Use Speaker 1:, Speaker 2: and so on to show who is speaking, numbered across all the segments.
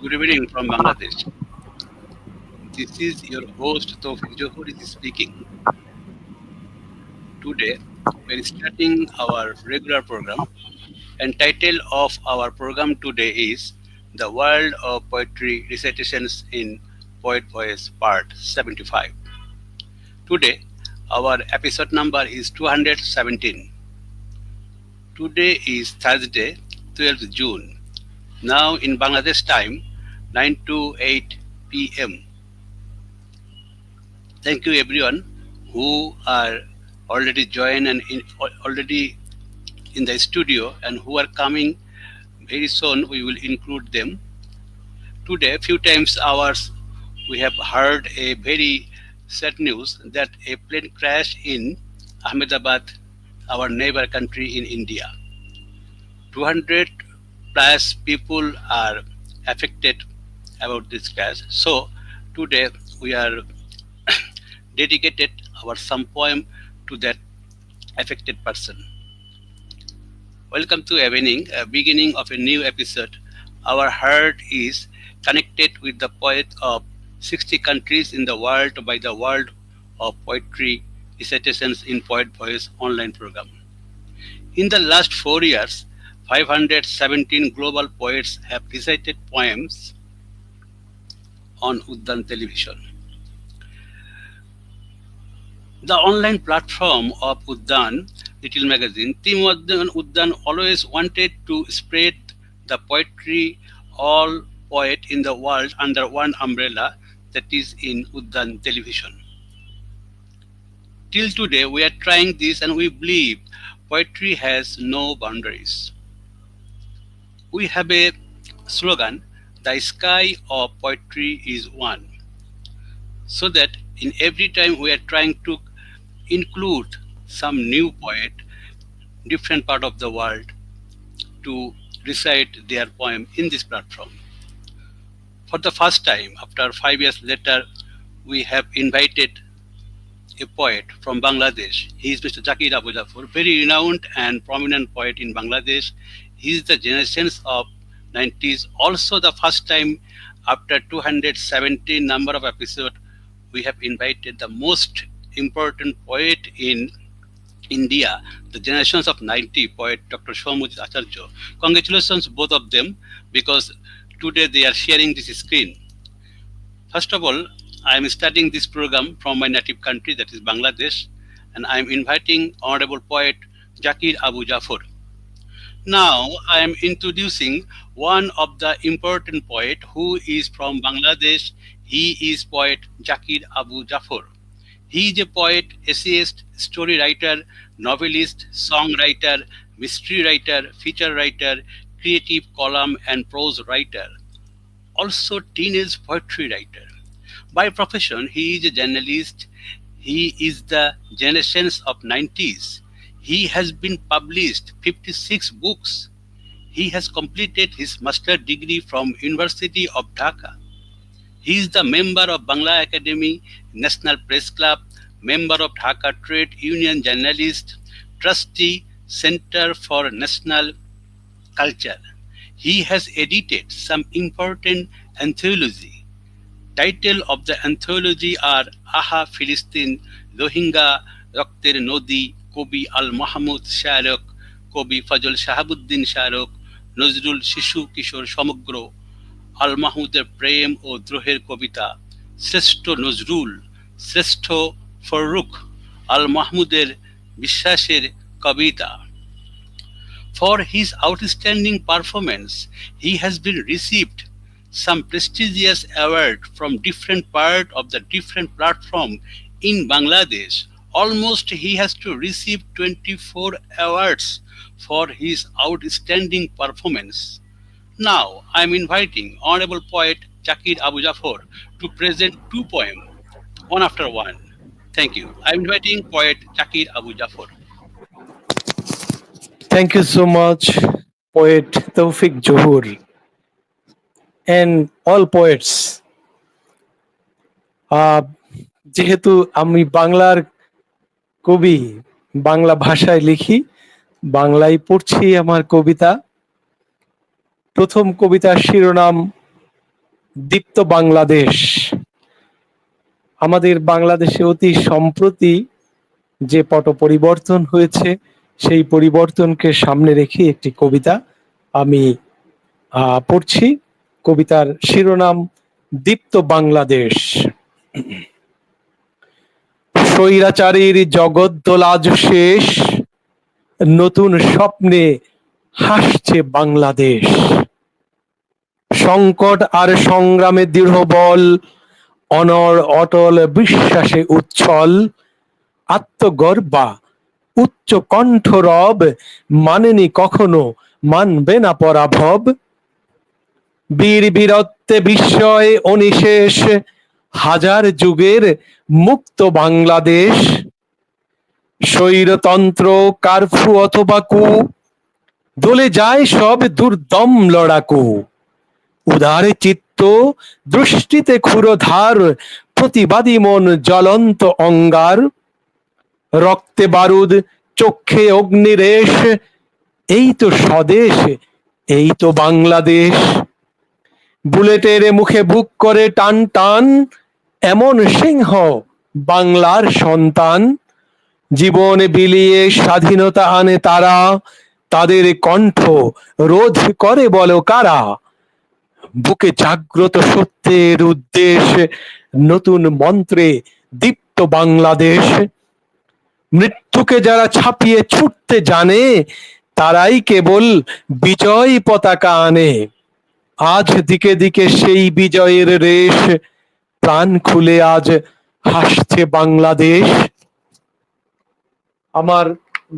Speaker 1: Good evening from Bangladesh. This is your host Toufiq Zohur is speaking. Today we are starting our regular program, and title of our program today is The World of Poetry Recitations in Poet Voice Part 75. Today our episode number is 217. Today is Thursday, 12th June. Now in Bangladesh time 9 to 8 p.m. Thank you everyone who are already joined and already in the studio and who are coming very soon. We will include them. Today, few times hours we have heard a very sad news that a plane crash in Ahmedabad, our neighbor country in India. 200 plus people are affected about this crash. So today we are dedicated our some poem to that affected person. Welcome to evening, beginning of a new episode. Our heart is connected with the poet of 60 countries in the world by the World of Poetry Recitations in Poet Voice online program. In the last 4 years, 517 global poets have recited poems on Uddan Television. The online platform of Uddan Little Magazine, Team Uddan always wanted to spread the poetry all poet in the world under one umbrella, that is in Uddan Television. Till today we are trying this and we believe poetry has no boundaries. We have a slogan, the sky of poetry is one. So that in every time we are trying to include some new poet, different part of the world, to recite their poem in this platform. For the first time, after 5 years later, we have invited a poet from Bangladesh. He is Mr. Zakir Abu Zafar, very renowned and prominent poet in Bangladesh. He is the generations of 90s. Also the first time after 217 number of episodes, we have invited the most important poet in India, the generations of 90 poet Dr. Saumyajit Acharya. Congratulations both of them because today they are sharing this screen. First of all, I am starting this program from my native country, that is Bangladesh, and I am inviting Honorable Poet Zakir Abu Zafar. Now I am introducing one of the important poet who is from Bangladesh. He is poet Zakir Abu Zafar. He is a poet, essayist, story writer, novelist, songwriter, mystery writer, feature writer, creative column and prose writer, also teenage poetry writer. By profession, he is a journalist. He is the generations of 90s. He has been published 56 books. He has completed his master degree from University of Dhaka. He is the member of Bangla Academy, National Press Club, member of Dhaka Trade Union Journalist, trustee, Center for National Culture. He has edited some important anthology. Title of the anthology are Aha Philistine, Rohingya, Rakter Nodi, Kobi Al Mahmud Sharok, Kobi Fazl Shahabuddin Sharok, Nozrul Shishu Kishore Samagro, আল মাহমুদের প্রেম ও দ্রোহের কবিতা, শ্রেষ্ঠ নজরুল, শ্রেষ্ঠ ফররুখ, আল মাহমুদের বিশ্বাসের কবিতা. For his outstanding performance, he has been received some prestigious award from different part of the different platform in Bangladesh. Almost he has to receive 24 awards for his outstanding performance. Now I am inviting Honorable Poet Zakir Abu Zafar to present two poems, one after one. Thank you. I am inviting Poet Zakir Abu Zafar.
Speaker 2: Thank you so much, poet Toufiq Zohur, and all poets. যেহেতু আমি বাংলার কবি, বাংলা ভাষায় লিখি, বাংলায় পড়ছি আমার কবিতা। প্রথম কবিতার শিরোনাম দীপ্ত বাংলাদেশ। আমাদের বাংলাদেশে অতি সম্প্রতি যে পট পরিবর্তন হয়েছে সেই পরিবর্তনকে সামনে রেখে একটি কবিতা আমি পড়ছি। কবিতার শিরোনাম দীপ্ত বাংলাদেশ। স্বৈরাচারীর জগদ্দোলাজ শেষ, নতুন স্বপ্নে হাসছে বাংলাদেশ। সংকট আর সংগ্রামে দৃঢ় বল, অনর অটল বিশ্বাসে উচ্ছল, আত্মগর্বা উচ্চ কণ্ঠ রব, মানেনি কখনো মানবে না পরাভব। বীর বীরত্বে বিস্ময় অনিশেষ, হাজার যুগের মুক্ত বাংলাদেশ। স্বৈরতন্ত্র কারফু অথবা কু, দলে যায় সব দুর্দম লড়াকু। উদার চিত্ত দৃষ্টিতে ক্ষুরধার, প্রতিবাদী মন জ্বলন্ত অঙ্গার। রক্তে বারুদ চক্ষে অগ্নিরেশ, এই তো স্বদেশ, এই তো বাংলাদেশ। বুলেটের মুখে বুক করে টান টান, এমন সিংহ বাংলার সন্তান। জীবন বিলিয়ে স্বাধীনতা আনে তারা, তাদের কণ্ঠ রোধ করে বলো কারা। বুকে জাগ্রত সত্যের উদ্দেশ, নতুন মন্ত্রে দীপ্ত বাংলাদেশ। মৃত্যুকে যারা ছাপিয়ে ছুটতে জানে, তারাই কেবল বিজয় পতাকা আনে। আজ দিকে দিকে সেই বিজয়ের রেশ, প্রাণ খুলে আজ হাসছে বাংলাদেশ। আমার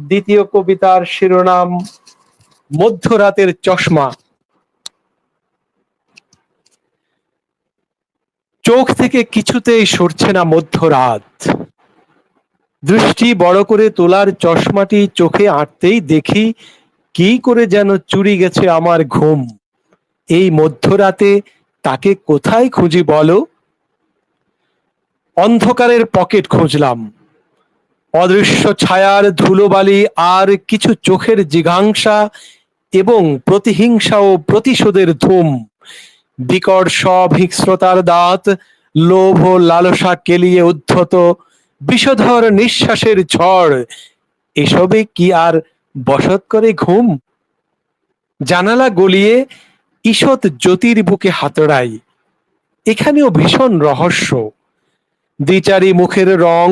Speaker 2: দ্বিতীয় কবিতার শিরোনাম মধ্যরাতের চশমা। চোখ থেকে কিছুতেই সরছে না মধ্যরাত। দৃষ্টি বড় করে তোলার চশমাটি চোখে আঁটতেই দেখি কি করে যেন চুরি গেছে আমার ঘুম। এই মধ্যরাতে তাকে কোথায় খুঁজি বলো? অন্ধকারের পকেট খুঁজলাম, অদৃশ্য ছায়ার ধুলোবালি আর কিছু চোখের জিঘাংসা এবং প্রতিহিংসা ও প্রতিশোধের ধুম। বিকট সব হিংস্রতার দাঁত, লোভ ও লালসা কেলিয়ে উদ্ধত বিষধর নিঃশ্বাসের ঝড়। এসবে কি আর বশত করে ঘুম? জানালা গলিয়ে ঈষৎ জ্যোতির বুকে হাতড়াই, এখানেও ভীষণ রহস্য। দ্বিচারী মুখের রং,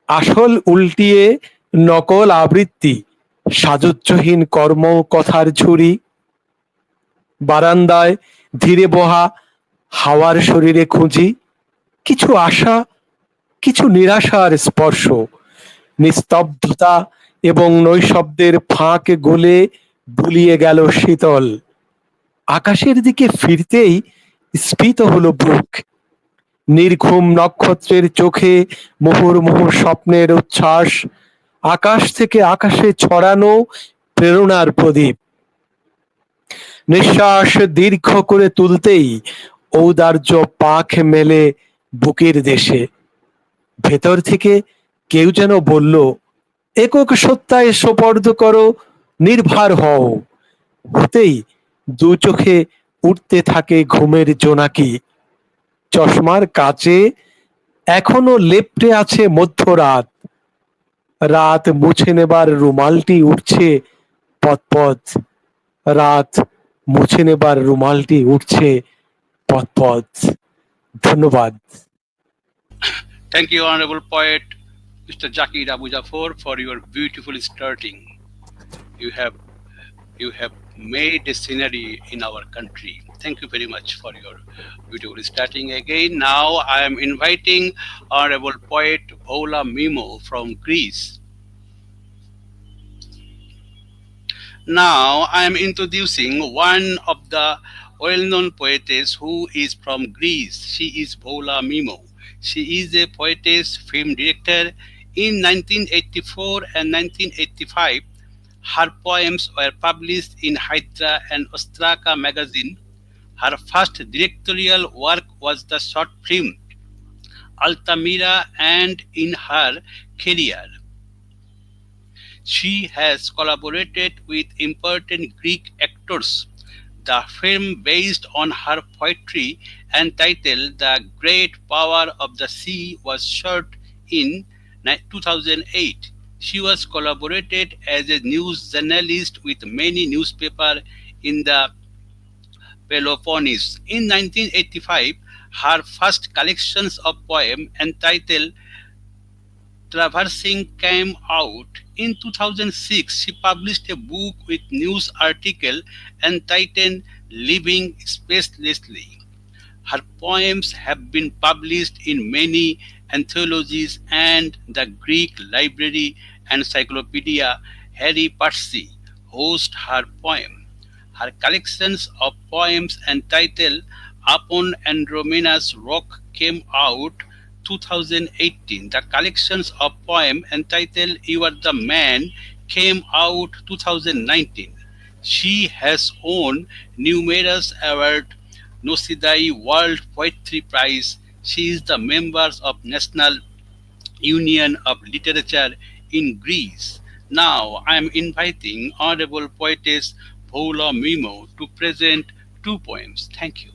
Speaker 2: আসল উল্টিয়ে নকল আবৃত্তি, সাজুজ্যহীন কর্ম কথার ঝুরি। বারান্দায় ধীরে বহা হাওয়ার শরীরে খুঁজি কিছু আশা, কিছু নিরাশার স্পর্শ। নিস্তব্ধতা এবং নৈশব্দের ফাঁক গলে বুলিয়ে গেল শীতল। আকাশের দিকে ফিরতেই স্ফীত হলো বুক। নির্ঘুম নক্ষত্রের চোখে মুহুর্মুহু স্বপ্নের উচ্ছ্বাস, আকাশ থেকে আকাশে ছড়ানো প্রেরণার প্রদীপ। নিঃশ্বাস দীর্ঘ করে তুলতেই ঔদার্য পাখ মেলে বুকের দেশে। ভেতর থেকে কেউ যেন বলল, একক সত্তায় সোপর্দ করো, নির্ভার হও। হতেই দু চোখে উঠতে থাকে ঘুমের জোনাকি। চশমার কাছে এখনো লেপ্টে আছে মধ্যরাত। রাত মুছে নেবার রুমালটি উঠছে পথ। রাত মুছে নেবার রুমালটি উঠছে পথ। ধন্যবাদ।
Speaker 1: Thank you, Honorable Poet Mr. Zakir Abu Zafar, for your beautiful starting. You have you have made a scenery in our country. Thank you very much for your beautiful starting again. Now I am inviting Honorable Poet Voula Memou from Greece. Now I am introducing one of the well-known poetess who is from Greece. She is Voula Memou. She is a poetess, film director. In 1984 and 1985, her poems were published in Hydra and Ostraka magazine. Her first directorial work was the short film Altamira, and in her career, she has collaborated with important Greek actors The film, based on her poetry and titled The Great Power of the Sea, was shot in 2008. She was collaborated as a news journalist with many newspapers in the Peloponnese. In 1985, her first collections of poems entitled Traversing came out. In 2006, she published a book with news article entitled Living Spacelessly. Her poems have been published in many anthologies, and the Greek library encyclopedia Harry Percy hosts her poem. Her collections of poems entitled Upon Andromeda's Rock came out 2018. The collections of poems entitled You Are the Man came out 2019. She has won numerous awards, Nosidai World Poetry Prize. She is the member of National Union of Literature in Greece. Now I am inviting Honorable Poetess Voula Memou to present two poems. Thank you.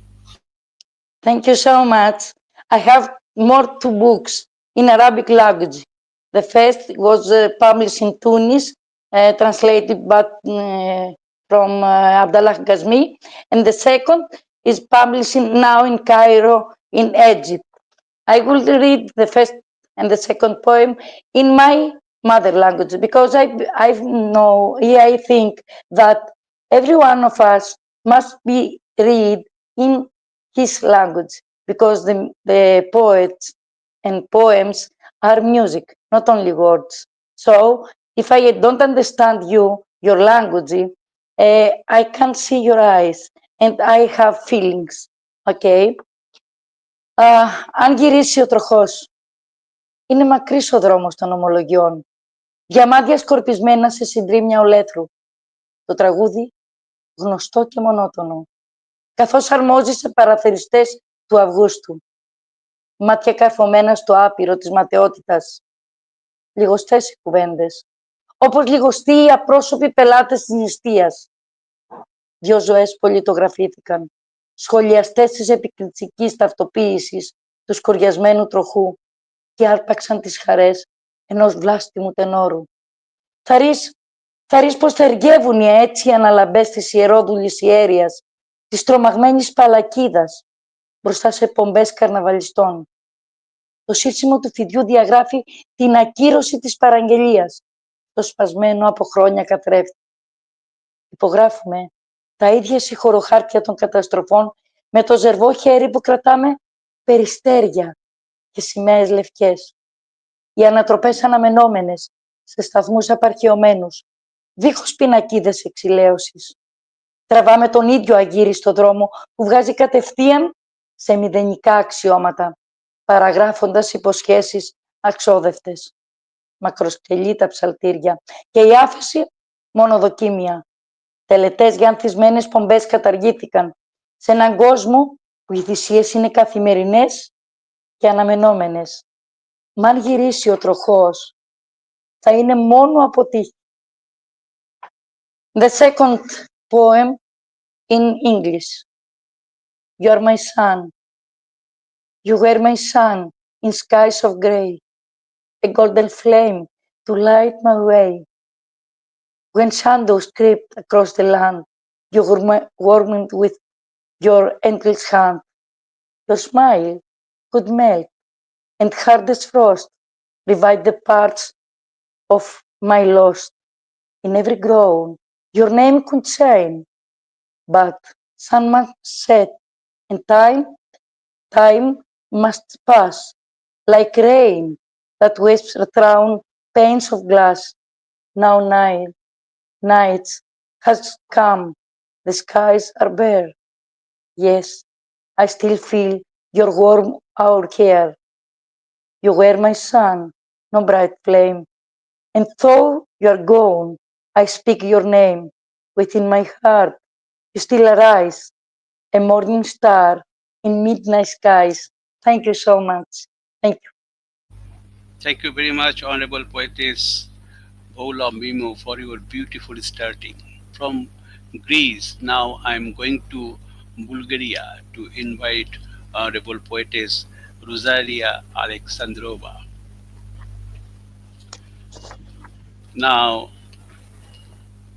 Speaker 3: Thank you so much. I have more two books in Arabic language. The first was published in Tunis, translated from Abdallah Ghazmi, and the second is published now in Cairo, in Egypt. I will read the first and the second poem in my mother language because I know, I think that every one of us must be read in his language because the poets and poems are music, not only words. So if I don't understand you, your language, I can see your eyes and I have feelings. Okay. Αν γυρίσει ο τροχός, είναι μακρύς ο δρόμος των ομολογιών, διαμάντια σκορπισμένα σε συντρίμμια ολέθρου, το τραγούδι γνωστό και μονότονο, καθώς αρμόζει σε παραθεριστές του Αυγούστου, μάτια καρφωμένα στο άπειρο της ματαιότητας, λιγοστές οι κουβέντες, όπως λιγοστοί οι απρόσωποι πελάτες της νηστείας. Δυο ζωές πολιτογραφήθηκαν, σχολιαστές της επικριτικής ταυτοποίησης του σκοριασμένου τροχού και άρπαξαν τις χαρές ενός βλάστημου τενόρου. Θα ρεις πως θεργεύουν οι έτσι αναλαμπές της ιερόδουλης ιέρειας, της τρομαγμένης παλακίδας, μπροστά σε πομπές καρναβαλιστών. Το σύσιμο του φιδιού διαγράφει την ακύρωση της παραγγελίας, το σπασμένο από χρόνια καθρέφτη. Υπογράφουμε τα ίδια συγχωροχάρτια των καταστροφών με το ζερβό χέρι που κρατάμε περιστέρια και σημαίες λευκές. Οι ανατροπές αναμενόμενες σε σταθμούς απαρχαιωμένους, δίχως πινακίδες εξηλαίωσης. Τραβάμε τον ίδιο αγύρι στο δρόμο που βγάζει κατευθείαν σε μηδενικά αξιώματα, παραγράφοντας υποσχέσεις αξόδευτες. Μακροσκελή τα ψαλτήρια και η άφεση μόνο δοκίμια. Τελετές για ανθισμένες πομπές καταργήθηκαν σε έναν κόσμο που οι θυσίες είναι καθημερινές και αναμενόμενες. Μ' αν γυρίσει ο τροχός, θα είναι μόνο από τύχη. The second poem in English. You are my sun. You were my sun in skies of grey, a golden flame to light my way. When shadows crept across the land, you warmed with your endless hand. Your smile could melt, and hardest frost revive the parts of my lost. In every groan, your name could shine, but sun must set, and time must pass, like rain that wastes round panes of glass. Now nights has come, the skies are bare. Yes, I still feel your warm hour here. You were my sun, no bright flame, and though you're gone, I speak your name. Within my heart, you still arise, a morning star in midnight skies. Thank you so much. Thank you.
Speaker 1: Thank you very much, Honorable Poetess Voula Memou, for your beautiful starting. From Greece. Now I am going to Bulgaria to invite Honorable Poetess Rozalia Aleksandrova. Now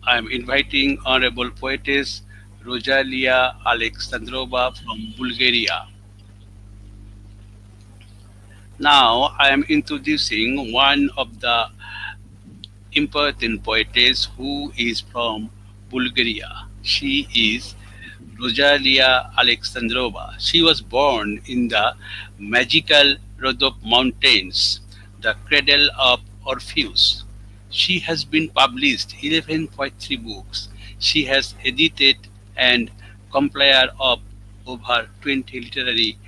Speaker 1: I am inviting Honorable Poetess Rozalia Aleksandrova from Bulgaria. Now I am introducing one of the important poetess who is from Bulgaria. She is Rozalia Aleksandrova. She was born in the magical Rhodop Mountains, the cradle of Orpheus. She has been published 11 poetry books. She has edited and compiled of over 20 literary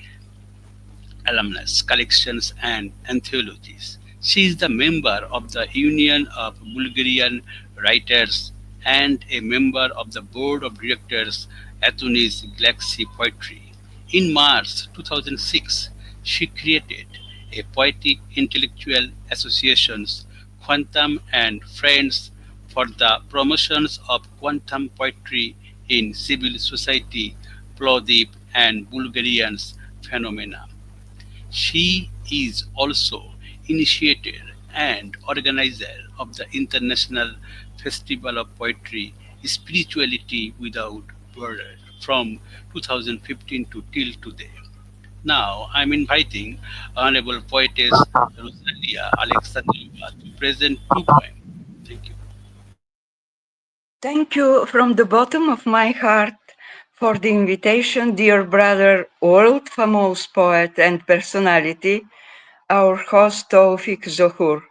Speaker 1: alumnus collections and anthologies. She is the member of the Union of Bulgarian Writers and a member of the Board of Directors Athens Galaxy Poetry. In March 2006, she created a poetic intellectual associations, Quantum and Friends, for the promotions of quantum poetry in civil society, Plovdiv and Bulgarians phenomena. She is also initiator and organizer of the International Festival of Poetry Spirituality Without Border from 2015 to till today. Now I'm inviting Honorable Poetess Rosalia Alexandrova to present two poems. Thank you.
Speaker 4: Thank you from the bottom of my heart for the invitation, dear brother, world famous poet and personality, our host Toufiq Zohur.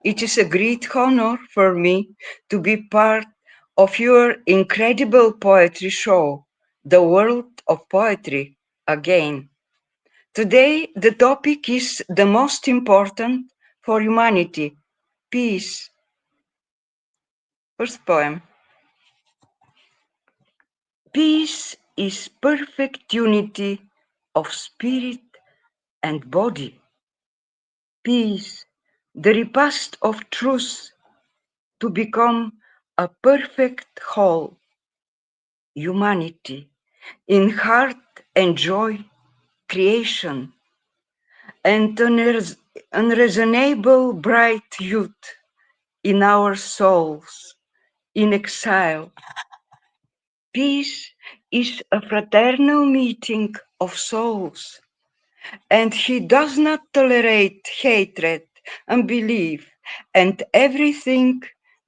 Speaker 4: It is a great honor for me to be part of your incredible poetry show, The World of Poetry, again. Today, the topic is the most important for humanity, peace. First poem. Peace is perfect unity of spirit and body. Peace, the repast of truth to become a perfect whole. Humanity in heart and joy, creation, and unreasonable bright youth in our souls, in exile. Peace is a fraternal meeting of souls, and he does not tolerate hatred, unbelief, and everything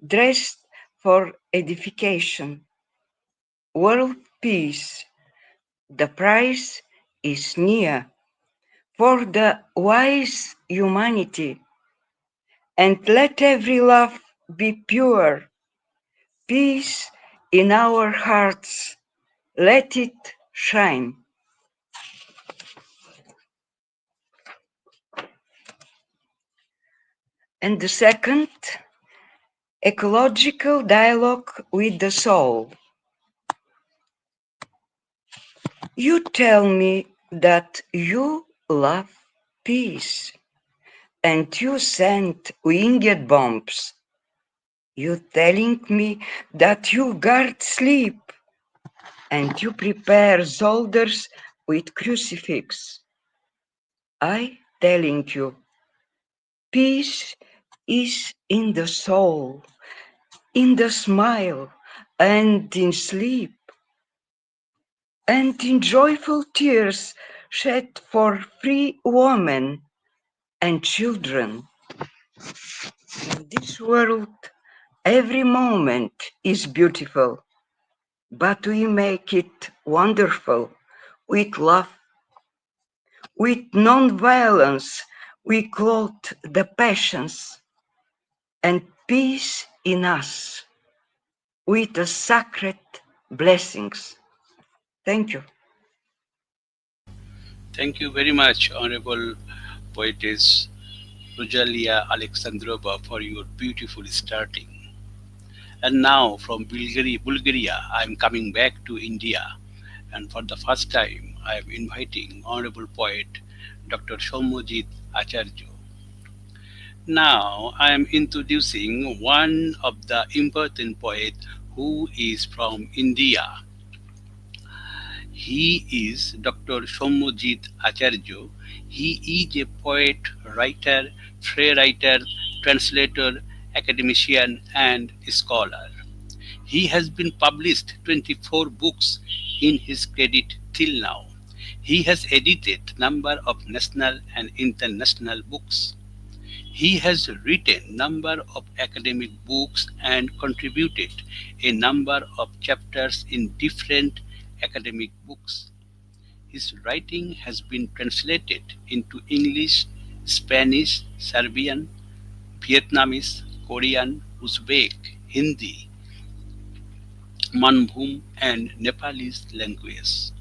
Speaker 4: dressed for edification. World peace, the prize is near for the wise humanity, and let every love be pure. Peace in our hearts, let it shine. And the second, ecological dialogue with the soul. You tell me that you love peace, and you send winged bombs. You telling me that you guard sleep, and you prepare soldiers with crucifix. I telling you, peace is in the soul, in the smile, and in sleep, and in joyful tears shed for free women and children. In this world, every moment is beautiful, but we make it wonderful with love, with non-violence. We clothe the passions and peace in us with the sacred blessings. Thank you.
Speaker 1: Thank you very much, Honorable Poetess Rozalia Alexandrova, for your beautiful starting. And now from Bulgaria, I am coming back to India. And for the first time, I am inviting Honorable Poet Dr. Saumyajit Acharya. Now I am introducing one of the important poets who is from India. He is Dr. Saumyajit Acharya. He is a poet, writer, free-writer, translator, academician, and scholar. He has been published 24 books in his credit till now. He has edited number of national and international books. He has written number of academic books and contributed a number of chapters in different academic books. His writing has been translated into English, Spanish, Serbian, Vietnamese, Korean, Uzbek, Hindi, Manbhum, and Nepalese languages.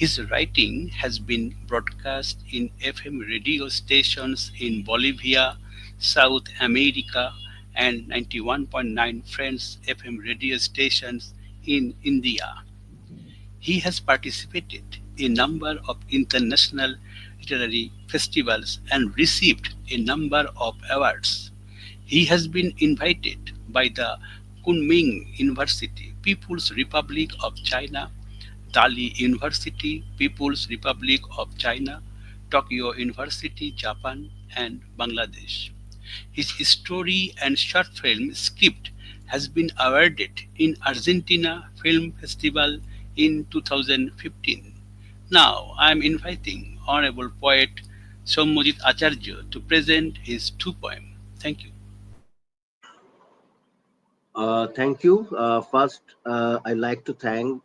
Speaker 1: His writing has been broadcast in FM radio stations in Bolivia, South America, and 91.9 Friends FM radio stations in India. He has participated in a number of international literary festivals and received a number of awards. He has been invited by the Kunming University, People's Republic of China, Dali University, People's Republic of China, Tokyo University, Japan, and Bangladesh. His story and short film script has been awarded in Argentina Film Festival in 2015. Now I am inviting Honorable Poet Saumyajit Acharya to present his two poems. Thank you.
Speaker 5: Thank you. First, I like to thank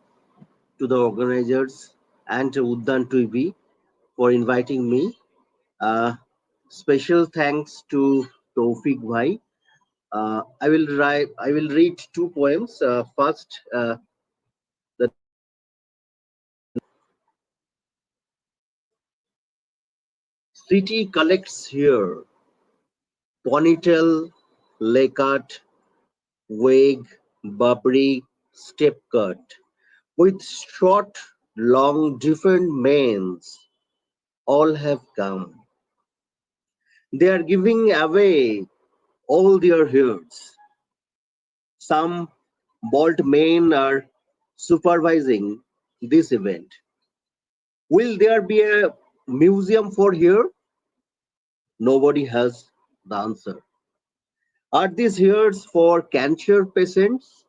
Speaker 5: to the organizers and to Uddan TV for inviting me. Uh, Special thanks to Toufiq Bhai. I will read two poems. First, the city collects here: ponytail, lakeart, wig, babri, step cut, with short, long, different manes. All have come. They are giving away all their hairs. Some bald men are supervising this event. Will there be a museum for hair? Nobody has the answer. Are these hairs for cancer patients?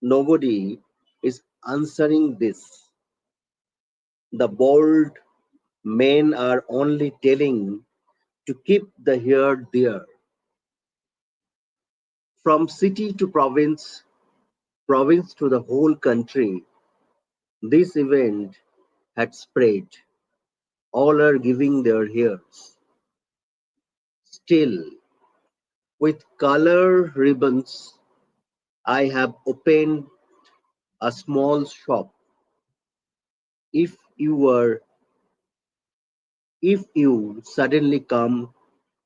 Speaker 5: Nobody is answering this. The bald men are only telling to keep the hair there. From city to province, province to the whole country, this event had spread. All are giving their hairs. Still, with color ribbons, I have opened a small shop. If you were, if you suddenly come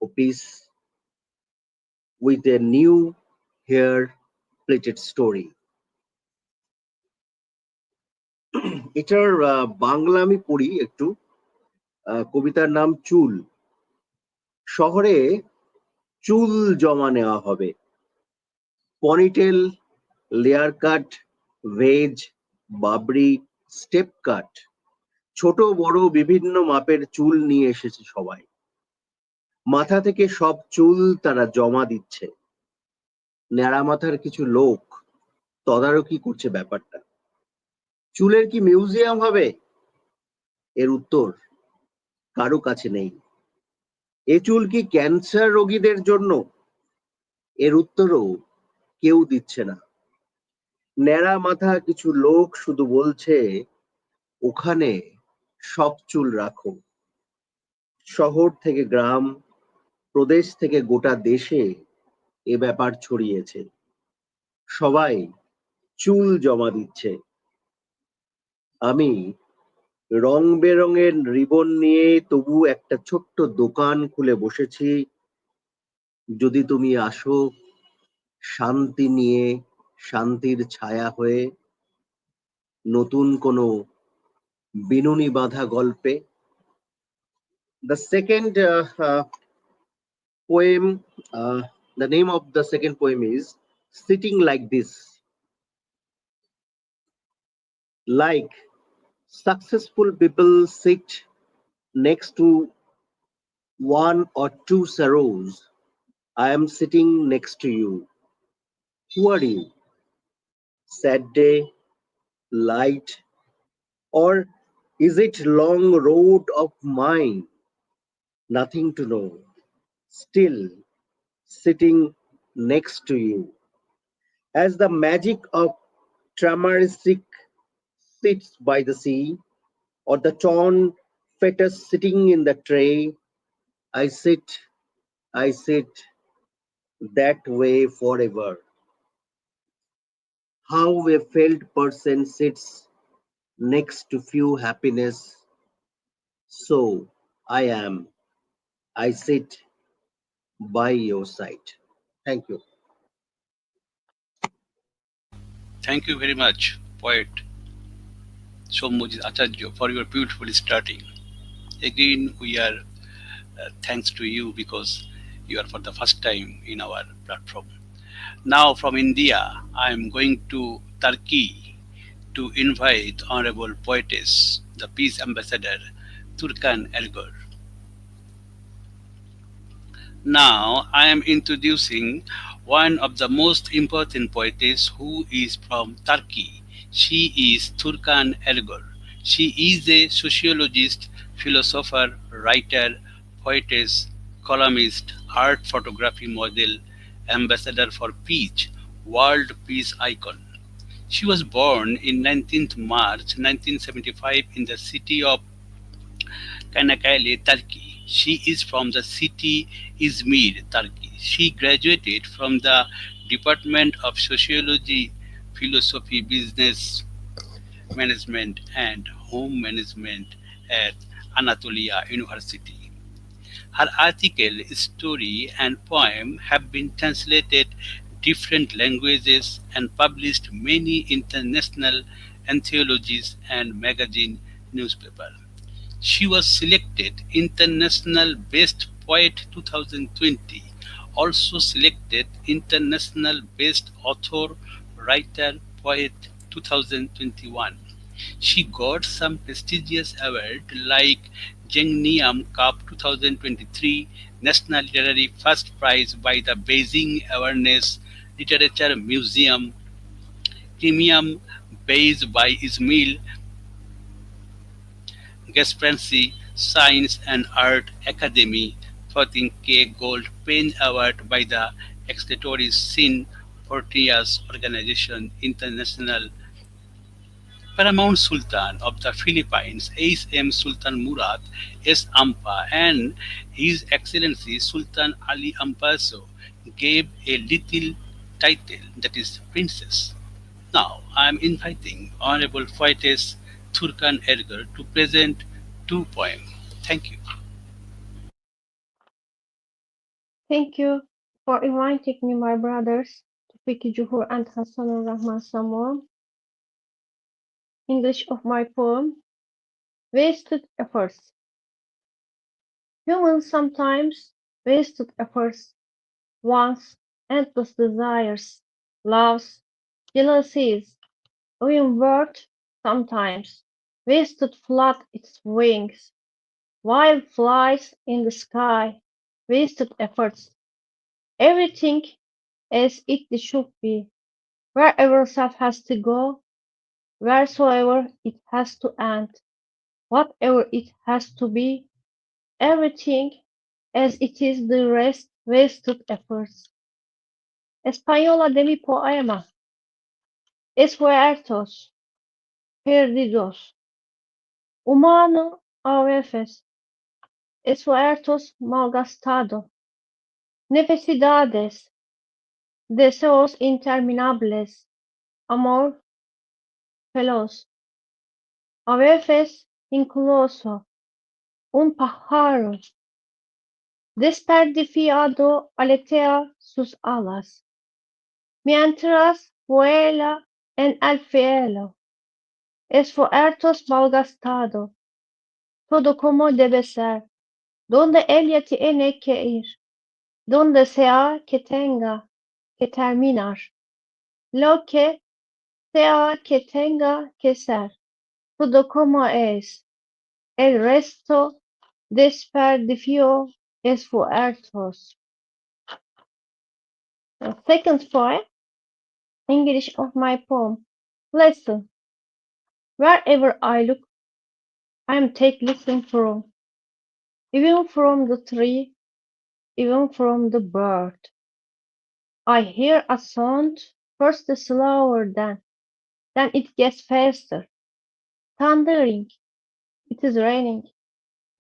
Speaker 5: apiece with a new hair plaited story, এটার বাংলা আমি পড়ি একটু। কবিতার নাম চুল। শহরে চুল জমা নেওয়া হবে, পনিটেল, লেয়ার কাট, ভেজ, বাবরি, স্টেপ কাট, ছোট বড় বিভিন্ন মাপের চুল নিয়ে এসেছে সবাই। মাথা থেকে সব চুল তারা জমা দিচ্ছে। ন্যাড়া মাথার কিছু লোক তদারকি করছে ব্যাপারটা। চুলের কি মিউজিয়াম হবে? এর উত্তর কারো কাছে নেই। এ চুল কি ক্যান্সার রোগীদের জন্য? এর উত্তরও কেউ দিচ্ছে না। ন্যাড়া মাথা কিছু লোক শুধু বলছে, ওখানে সব চুল রাখো। শহর থেকে গ্রাম, প্রদেশ থেকে গোটা দেশে এ ব্যাপার ছড়িয়েছে। সবাই চুল জমা দিচ্ছে। আমি রং বেরঙের রিবন নিয়ে তবু একটা ছোট্ট দোকান খুলে বসেছি। যদি তুমি আসো শান্তি নিয়ে, শান্তির ছায়া হয়ে, নতুন কোনো বিনুনি বাঁধা গল্পে। The second poem, the name of the second poem is Sitting Like This. Like successful people sit next to one or two sorrows. I am sitting next to you. Who are you? Sad day, light, or is it long road of mine? Nothing to know. Still sitting next to you. As the magic of Tramaristic sits by the sea, or the torn fetus sitting in the tray, I sit, I sit that way forever. How a failed person sits next to few happiness, so I am, I sit by your side. Thank you.
Speaker 1: Thank you very much, poet Saumyajit Acharya, for your beautiful starting. Again, we are thanks to you because you are for the first time in our platform. Now, from India, I am going to Turkey to invite Honorable Poetess, the Peace Ambassador, Turkan Ergor. Now, I am introducing one of the most important poetess who is from Turkey. She is Turkan Ergor. She is a sociologist, philosopher, writer, poetess, columnist, art photography model, ambassador for peace, world peace icon. She was born in 19th March 1975 in the city of Kanakayle, Turkey. She is from the city Izmir, Turkey. She graduated from the Department of Sociology, Philosophy, Business Management and Home Management at Anatolia University. Her article, story, and poem have been translated different languages and published many international anthologies and magazine newspaper. She was selected International Best Poet 2020, also selected International Best Author, Writer, Poet 2021. She got some prestigious awards like Jengniam Cup 2023, National Literary First Prize by the Beijing Awareness Literature Museum, Premium Beige by Ismail Gasparini Science and Art Academy, 14K Gold Pen Award by the Exploratory Sin Portillas Organization International, Paramount Sultan of the Philippines H.M. Sultan Murad S. Ampa and His Excellency Sultan Ali Ampaso gave a little title that is Princess. Now I am inviting Honorable Poetess Turkan Ergor to present two poems. Thank you.
Speaker 6: Thank you for inviting me, my brothers, Toufiq Zohur and Hassanur Rahman Samon. English of my poem, Wasted Efforts. Humans sometimes wasted efforts, wants, endless desires, loves, jealousies, even worth sometimes wasted flood its wings, wild flies in the sky, wasted efforts, everything as it should be, wherever self has to go, wheresoever it has to end, whatever it has to be, everything as it is the rest wasted efforts. Española de mi poema, esfuerzos perdidos, humano a veces, esfuerzos malgastados, necesidades, deseos interminables, amor veloz, a veces incluso un pájaro desperdiciado aletea sus alas, mientras vuela en el cielo, esfuerzos malgastados, todo como debe ser, donde ella tiene que ir, donde sea que tenga que terminar, lo que sea que tenga que ser, todo como es, el resto desperdicio esfuerzos. The second poem, English of my poem. Listen, wherever I look, I am taken from, even from the tree, even from the bird. I hear a sound, first slower, then it gets faster. Thundering, it is raining.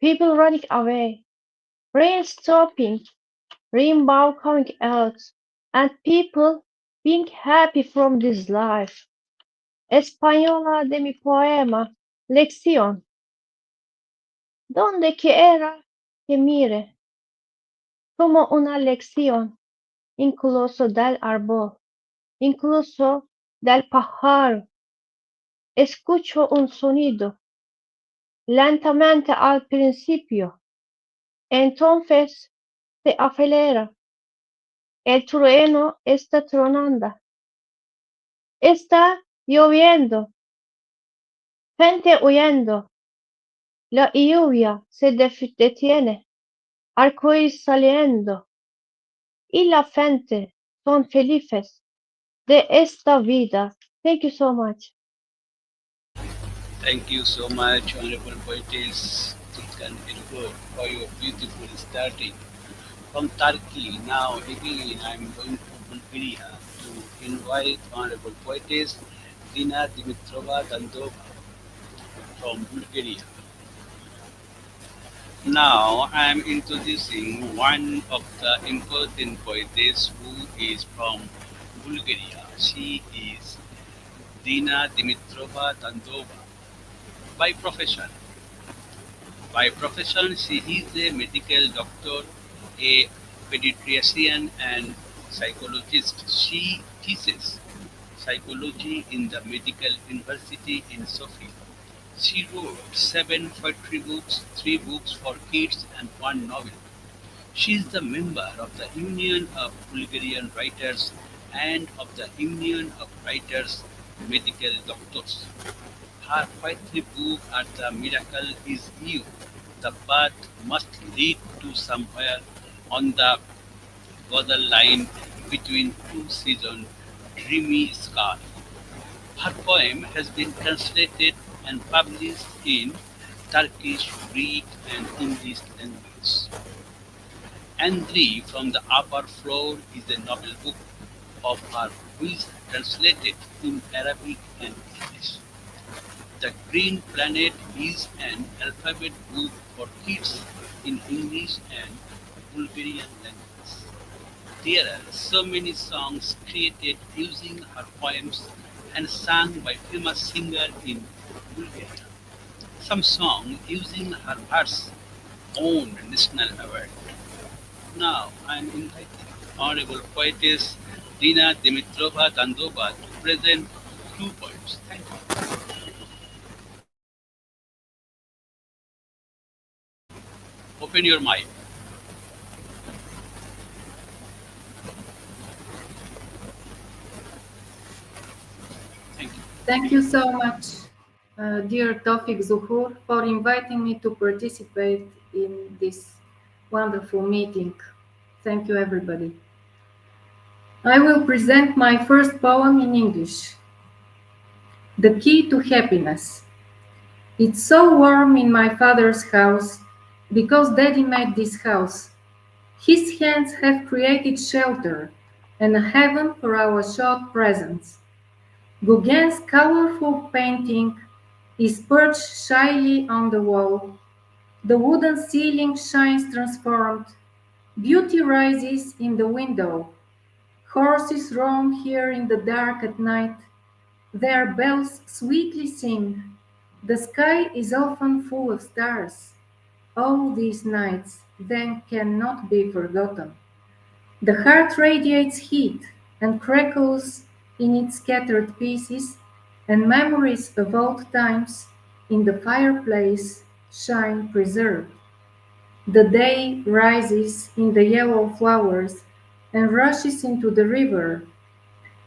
Speaker 6: People running away. Rain stopping, rainbow coming out, and people being happy from this life. Española de mi poema, lección. Donde quiera que mire, como una lección, incluso del árbol, incluso del pájaro. Escucho un sonido, lentamente al principio, entonces se acelera. El trueno está tronando, está lloviendo, gente huyendo, la lluvia se detiene, arcoíris saliendo, y la gente son felices de esta vida. Thank you so much.
Speaker 1: Thank you so much, Honorable Poetess Turkan Ergor, for your beautiful starting. From Turkey, now again I'm going to Bulgaria to invite Honorable Poetess Dina Dimitrova Dundova from Bulgaria. Now I'm introducing one of the important poetess who is from Bulgaria. She is Dina Dimitrova Dundova. By profession, she is a medical doctor, a pediatrician, and psychologist. She teaches psychology in the Medical University in Sofia. She wrote seven poetry books, three books for kids, and one novel. She is the member of the Union of Bulgarian Writers and of the Union of Writers Medical Doctors. Her poetry book at the miracle is you. The path must lead to somewhere on the borderline between two seasons, dreamy sky. Her poem has been translated and published in Turkish, Greek, and English languages. Andri from the Upper Floor is a novel book of her which translated in Arabic and English. The Green Planet is an alphabet book for kids in English and Bulgarian language. There are so many songs created using her poems and sung by famous singers in Bulgaria. Some songs using her verse won national award. Now I am inviting Honorable Poetess Dina Dimitrova Dandova to present two poems. Thank you. Open your mic. Thank you.
Speaker 7: Thank you so much, dear Toufiq Zohur, for inviting me to participate in this wonderful meeting. Thank you, everybody. I will present my first poem in English. The Key to Happiness. It's so warm in my father's house because Daddy made this house. His hands have created shelter and a heaven for our short presence. Gauguin's colorful painting is perched shyly on the wall. The wooden ceiling shines transformed. Beauty rises in the window. Horses roam here in the dark at night. Their bells sweetly sing. The sky is often full of stars. All these nights then cannot be forgotten. The heart radiates heat and crackles in its scattered pieces, and memories of old times in the fireplace shine preserved. The day rises in the yellow flowers and rushes into the river,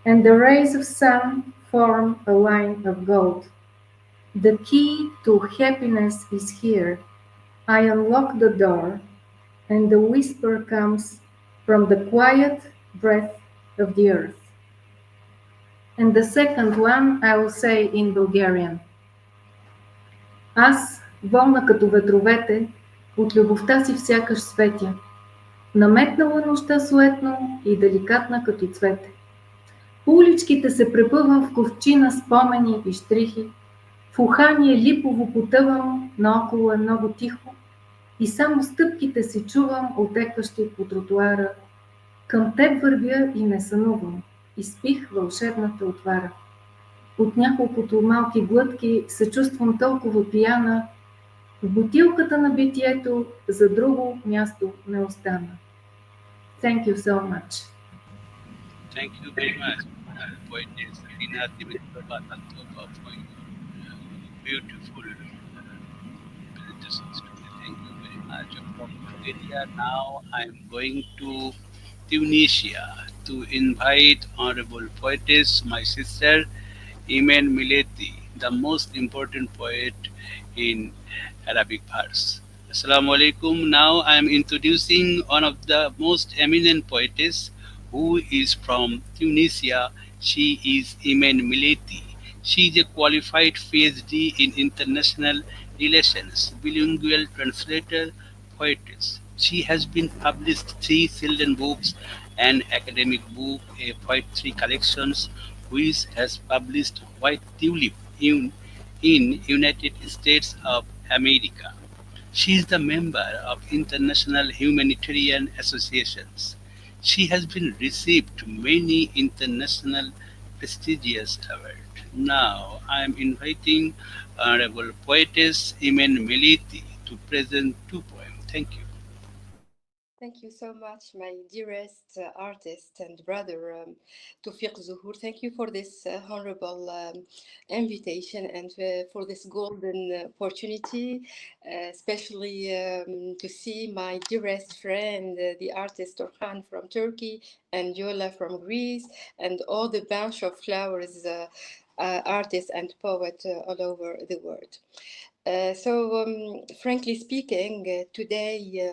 Speaker 7: and the rays of sun form a line of gold. The key to happiness is here. I unlock the door, and the whisper comes from the quiet breath of the earth. And the second one I will say in Bulgarian. Аз, волна като ветровете, от любовта си сякаш светя, наметнала нощта суетно и деликатна като цвете. По уличките се препъвам в ковчина спомени и щрихи, в ухание липово потъвам, наоколо е много тихо и само стъпките си чувам, отекващи по тротуара. Към теб вървя и не сънувам, изпих вълшебната отвара. От няколкото малки глътки се чувствам толкова пияна, в бутилката на битието за друго място не остана. Thank you so much.
Speaker 1: Thank you very much, poetess Rina Dimitrova Dundova, for your beautiful presentations today. Thank you very much. From Bulgaria, now I'm going to Tunisia to invite Honorable Poetess, my sister Imen Melliti, the most important poet in Arabic verse. Assalamu alaikum. Now I am introducing one of the most eminent poetess who is from Tunisia. She is Imen Melliti. She is a qualified PhD in international relations, bilingual translator, poetess. She has been published 3 children books, an academic book, a poetry collections, which has published White Tulip in United States of America. She is the member of international humanitarian associations. She has been received many international prestigious awards. Now I am inviting Honorable Poetess Imen Melliti to present 2 poems. Thank you.
Speaker 8: Thank you so much, my dearest artist and brother, Toufiq Zohur. Thank you for this honorable invitation and for this golden opportunity, especially to see my dearest friend, the artist Turkan from Turkey, and Voula from Greece, and all the bunch of flowers, artists and poets all over the world. Frankly speaking, today,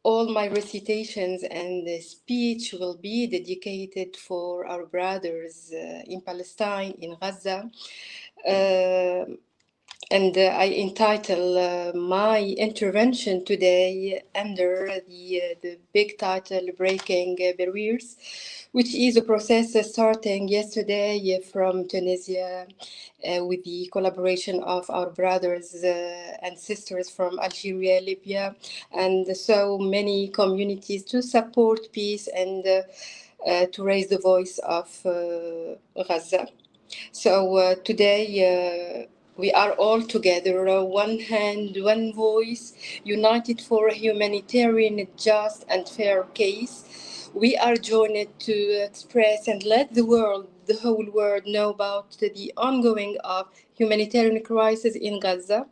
Speaker 8: all my recitations and speech will be dedicated for our brothers in Palestine, in Gaza. I entitle my intervention today under the big title Breaking Barriers, which is a process starting yesterday from Tunisia with the collaboration of our brothers and sisters from Algeria, Libya, and so many communities to support peace and to raise the voice of Gaza. So today we are all together, one hand, one voice, united for a humanitarian, just and fair case. We are joined to express and let the world, the whole world, know about the ongoing of humanitarian crisis in Gaza.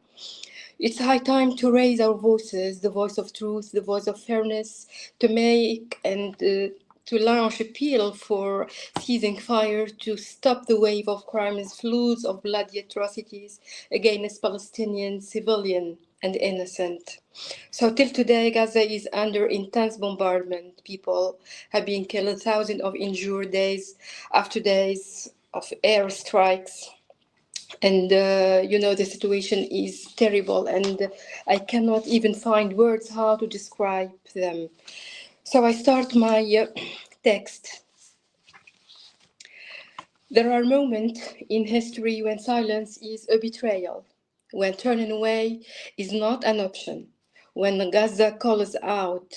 Speaker 8: It's high time to raise our voices, the voice of truth, the voice of fairness, to make and to launch appeal for ceasing fire, to stop the wave of crimes, floods of bloody atrocities against Palestinian civilian and innocent. So till today, Gaza is under intense bombardment. People have been killed, thousands of injured, days after days of air strikes. And the situation is terrible, and I cannot even find words how to describe them. So I start my text. There are moments in history when silence is a betrayal, when turning away is not an option. When Gaza calls out,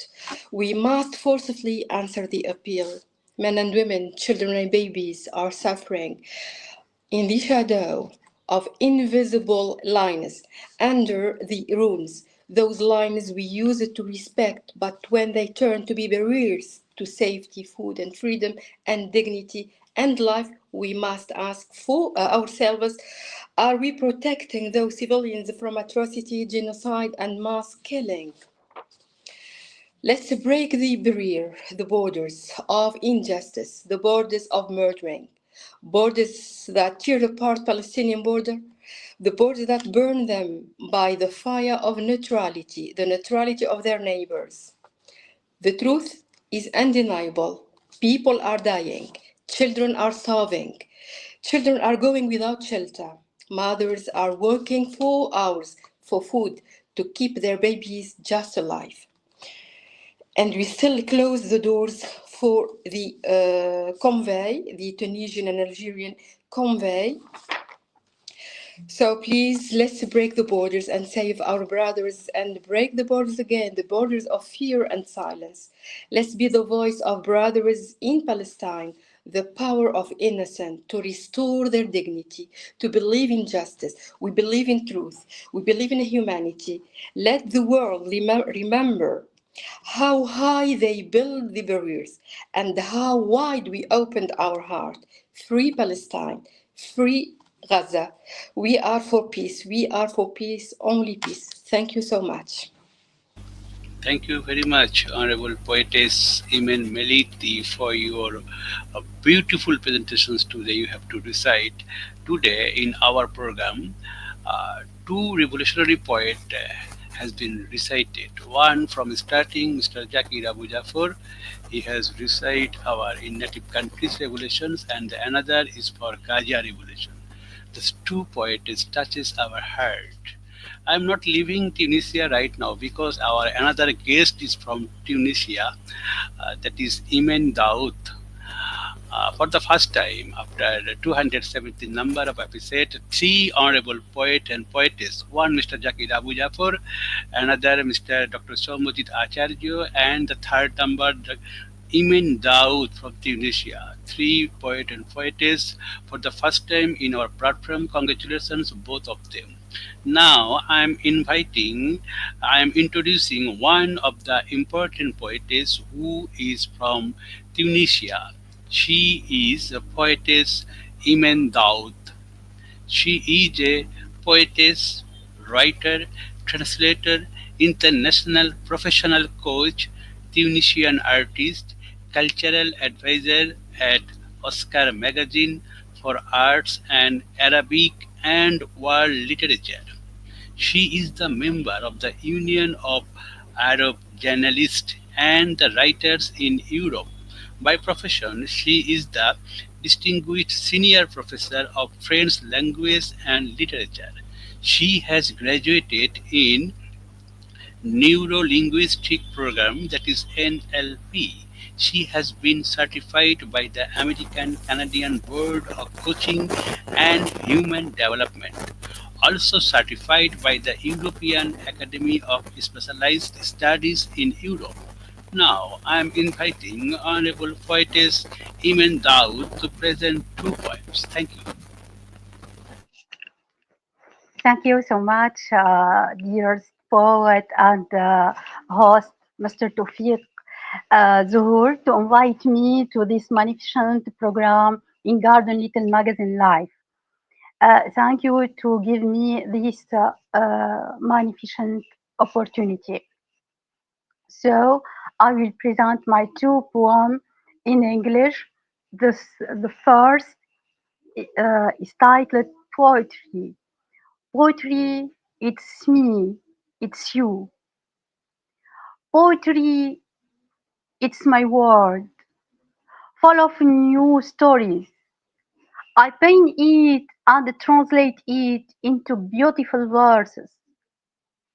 Speaker 8: we must forcefully answer the appeal. Men and women, children and babies are suffering in the shadow of invisible lines under the ruins, those lines we use to respect, but when they turn to be barriers to safety, food and freedom and dignity and life, we must ask for ourselves, are we protecting those civilians from atrocity, genocide and mass killing? Let's break the barrier, the borders of injustice, the borders of murdering. borders that tear apart Palestinian border, the borders that burn them by the fire of neutrality, the neutrality of their neighbors. The truth is undeniable. People are dying. Children are starving. Children are going without shelter. Mothers are working 4 hours for food to keep their babies just alive. And we still close the doors for the convoy, the Tunisian and Algerian convoy. So please, let's break the borders and save our brothers and break the borders again, the borders of fear and silence. Let's be the voice of brothers in Palestine, the power of innocence to restore their dignity, to believe in justice. We believe in truth. We believe in humanity. Let the world remember how high they built the barriers and how wide we opened our heart. Free Palestine, free Gaza. We are for peace. We are for peace, only peace. Thank you so much.
Speaker 1: Thank you very much, Honorable Poetess Imen Melliti, for your beautiful presentations today. You have to recite today in our program. Two revolutionary poets has been recited. One from starting Mr. Zakir Abu Jafar, he has recited our in native countries revolutions, and another is for Gaza revolution. These two poets touches our heart. I'm not leaving Tunisia right now because our another guest is from Tunisia, that is Imen Daoud. For the first time, after the 270 number of episodes, three honorable poet and poetess, one Mr. Zakir Abu Jafar, another Mr. Dr. Saumyajit Acharya, and the third number, Imen Daoud from Tunisia. Three poet and poetess for the first time in our platform. Congratulations, both of them. Now I am introducing one of the important poetess who is from Tunisia. She is a poetess Imen Daoud. She is a poetess, writer, translator, international professional coach, Tunisian artist, cultural advisor at Oscar Magazine for Arts and Arabic and World Literature. She is the member of the Union of Arab Journalists and the Writers in Europe. By profession, she is the distinguished senior professor of French language and literature. She has graduated in neuro-linguistic program, that is NLP. She has been certified by the American Canadian Board of Coaching and Human Development, also certified by the European Academy of Specialized Studies in Europe. Now I am inviting Honorable Poetess Imen Daoud to present two poems. Thank you.
Speaker 9: Thank you so much, dear poet and host, Mr. Toufiq Zohur, to invite me to this magnificent program in Garden Little Magazine Live. Thank you to give me this magnificent opportunity. So I will present my two poems in English. The first is titled Poetry. Poetry, it's me, it's you. Poetry, it's my world, full of new stories. I paint it and translate it into beautiful verses.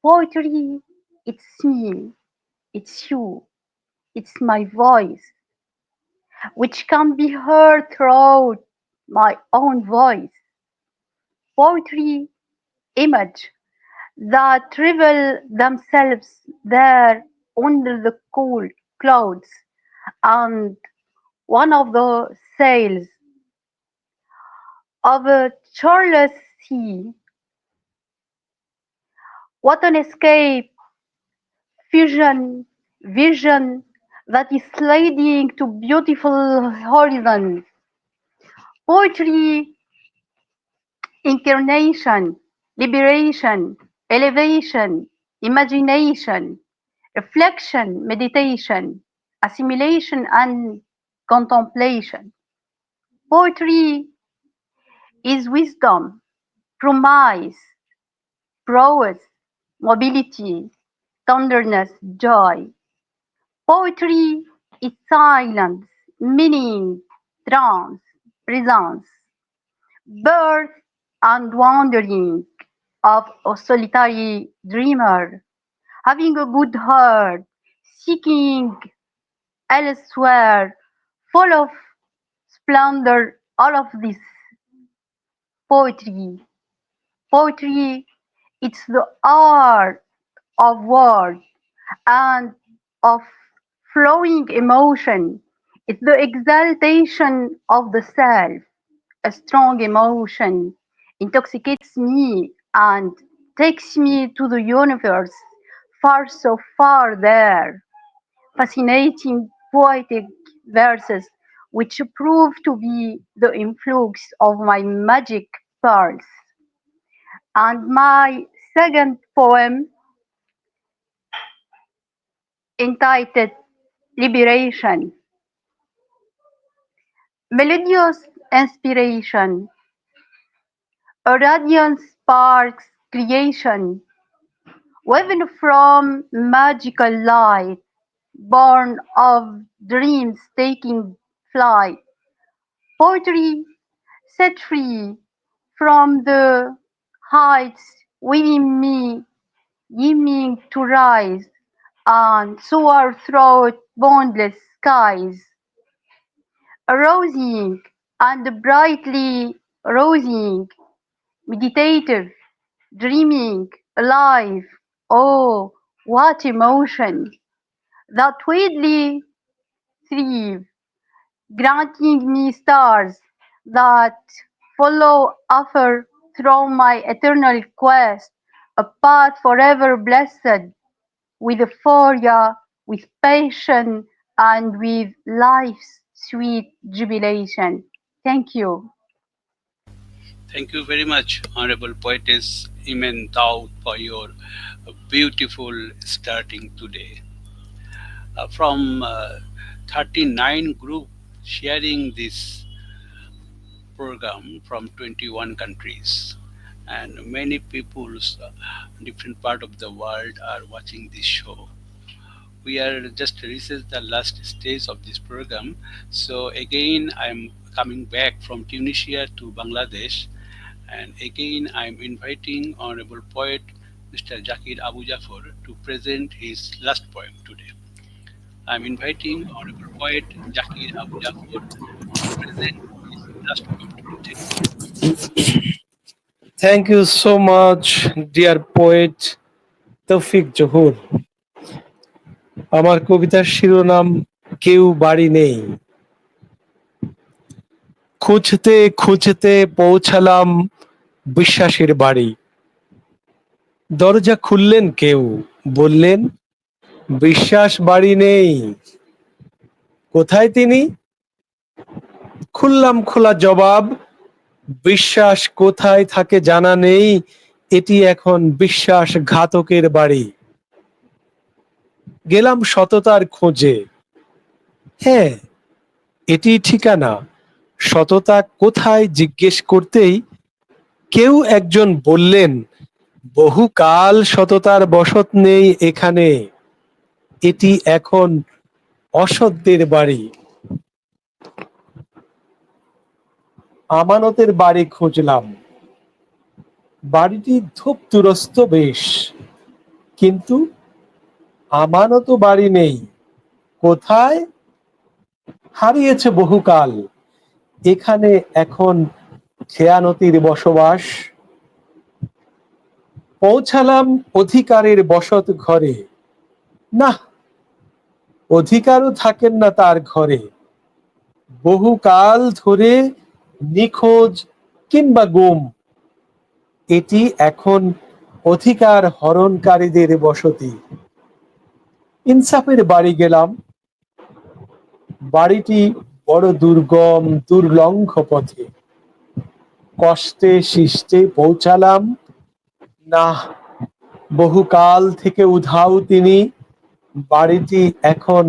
Speaker 9: Poetry, it's me, it's you, it's my voice, which can be heard throughout my own voice. Poetry, image that reveal themselves there under the cool clouds and one of the sails of a charless sea. What an escape, vision that is leading to beautiful horizons. Poetry, incarnation, liberation, elevation, imagination, reflection, meditation, assimilation, and contemplation. Poetry is wisdom, promise, prowess, mobility, tenderness, joy. Poetry is silence, meaning, trance, presence, birth and wandering of a solitary dreamer, having a good heart, seeking elsewhere, full of splendor, all of this poetry. Poetry, it's the art of words and of flowing emotion. It's the exaltation of the self. A strong emotion intoxicates me and takes me to the universe, far so far there. Fascinating poetic verses which prove to be the influx of my magic pearls. And my second poem, entitled Liberation. Melodious inspiration, a radiant sparks creation, woven from magical light, born of dreams taking flight. Poetry set free from the heights within me, yearning to rise and soar through boundless skies. Arousing and brightly rosing, meditative, dreaming, alive. Oh, what emotion that weirdly thrive, granting me stars that follow after through my eternal quest, a path forever blessed with euphoria, with passion, and with life's sweet jubilation. Thank you.
Speaker 1: Thank you very much, Honorable Poetess Imen Daoud, for your beautiful starting today. From 39 group sharing this program from 21 countries, and many people different part of the world are watching this show. We are just reached the last stage of this program, so again I'm coming back from Tunisia to Bangladesh, and again I'm inviting Honorable Poet Mr. Zakir Abu Jafar to present his last poem today. I'm inviting Honorable Poet Zakir Abu Jafar to present his last poem today. Thank you.
Speaker 2: Thank you so much, dear poet Toufiq Zohur. আমার কবিতার শিরোনাম কেউ বাড়ি নেই। খুঁজতে খুঁজতে পৌঁছালাম বিশ্বাসের বাড়ি। দরজা খুললেন কেউ, বললেন বিশ্বাস বাড়ি নেই। কোথায় তিনি? খুললাম খোলা জবাব, বিশ্বাস কোথায় থাকে জানা নেই, এটি এখন বিশ্বাসঘাতকের বাড়ি। গেলাম সততার খোঁজে, হ্যাঁ এটি ঠিকানা। সততা কোথায় জিজ্ঞেস করতেই কেউ একজন বললেন, বহুকাল সততার বসত নেই এখানে, এটি এখন অসত্যের বাড়ি। আমানতের বাড়ি খুঁজলাম, বাড়িটি ধূপ দুরস্ত বেশ, কিন্তু আমানত বাড়ি নেই। কোথায়? হারিয়েছে বহুকাল, এখানে এখন খেয়ানতির বসবাস। পৌঁছালাম অধিকারের বসত ঘরে, না অধিকারও থাকেন না তার ঘরে। বহুকাল ধরে নিখোঁজ কিংবা গুম, এটি এখন অধিকার হরণকারীদের বসতি। ইনসাফের বাড়ি গেলাম, বাড়িটি বড় দুর্গম দুর্লঙ্ঘ পথে। কষ্টে শিষ্টে পৌঁছালাম, না বহুকাল থেকে উধাও তিনি, বাড়িটি এখন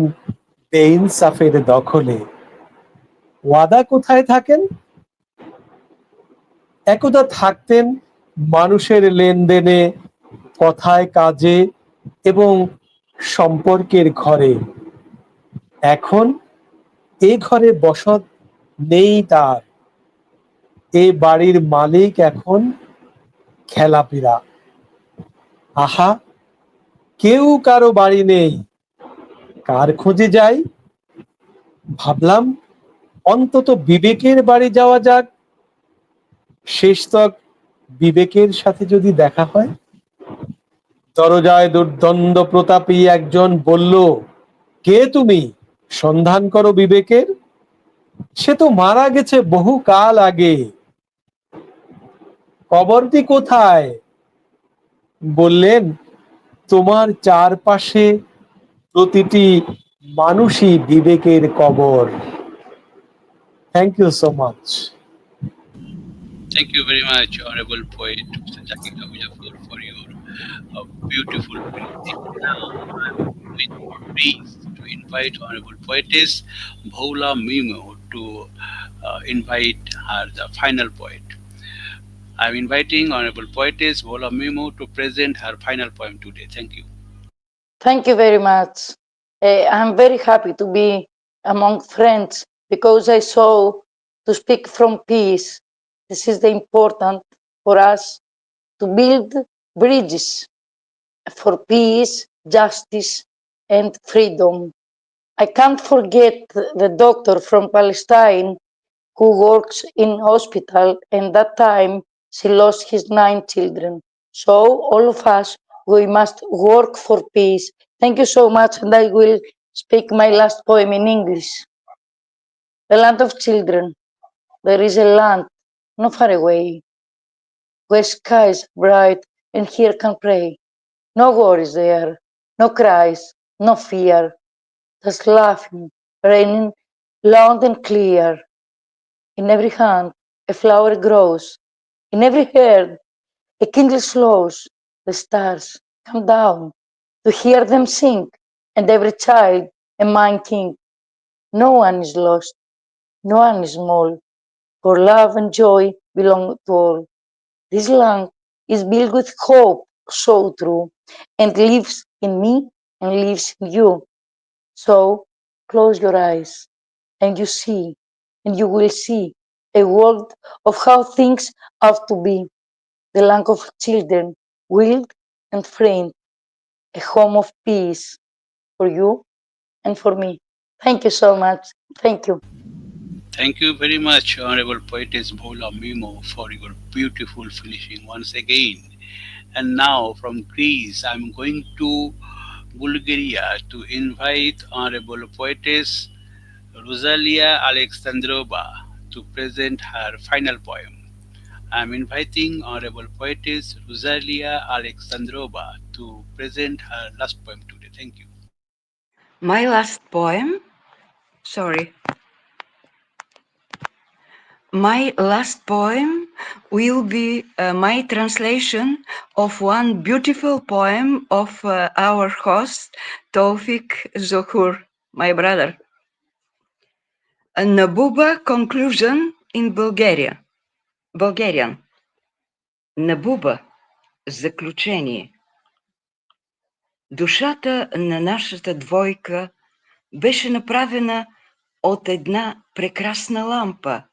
Speaker 2: বেইনসাফের দখলে। ওয়াদা কোথায় থাকেন? একদা থাকতেন মানুষের লেনদেনে, কথায় কাজে এবং সম্পর্কের ঘরে। এখন এ ঘরে বসত নেই তার। এ বাড়ির মালিক এখন খেলাপিরা। আহা, কেউ কারো বাড়ি নেই, কার খোঁজে যাই? ভাবলাম অন্তত বিবেকের বাড়ি যাওয়া যাক, শেষতক বিবেকের সাথে যদি দেখা হয়। দরজায় দুর্দণ্ড প্রতাপী একজন বলল, কে তুমি? সন্ধান করো বিবেকের। সে তো মারা গেছে বহু কাল আগে। কবরটি কোথায়? বললেন, তোমার চারপাশে প্রতিটি মানুষই বিবেকের কবর। Thank you so much.
Speaker 1: Thank you very much, Honorable Poet Mr. Zakir for your beautiful presentation. Now I'm with pleased to invite Honorable Poetess Voula Memou to invite her the final poet. I'm inviting Honorable Poetess Voula Memou to present her final poem today. Thank you.
Speaker 3: Thank you very much. I'm very happy to be among friends because I saw to speak from peace. This is the important for us to build bridges for peace, justice, and freedom. I can't forget the doctor from Palestine who works in hospital, and that time she lost his 9 children. So all of us, we must work for peace. Thank you so much, and I will speak my last poem in English. The land of children. There is a land not far away, where skies are bright and here can pray. No worries there, no cries, no fear, just laughing, raining loud and clear. In every hand a flower grows, in every heart a candle glows. The stars come down to hear them sing, and every child a mind king. No one is lost, no one is small, for love and joy belong to all. This land is built with hope so true, and lives in me and lives in you. So close your eyes and you see, and you will see a world of how things have to be. The land of children, wild and free, a home of peace for you and for me. Thank you so much. Thank you.
Speaker 1: Thank you very much, Honorable Poetess Voula Memou, for your beautiful finishing once again. And now from Greece, I'm going to Bulgaria to invite Honorable Poetess Rozalia Aleksandrova to present her final poem. I'm inviting Honorable Poetess Rozalia Aleksandrova to present her last poem today. Thank you.
Speaker 4: My last poem, sorry, my last poem will be my translation of one beautiful poem of our host, Toufiq Zohur, my brother. A Nabuba conclusion in Bulgarian. Набуба, заключение. Душата на нашата двойка беше направена от една прекрасна лампа.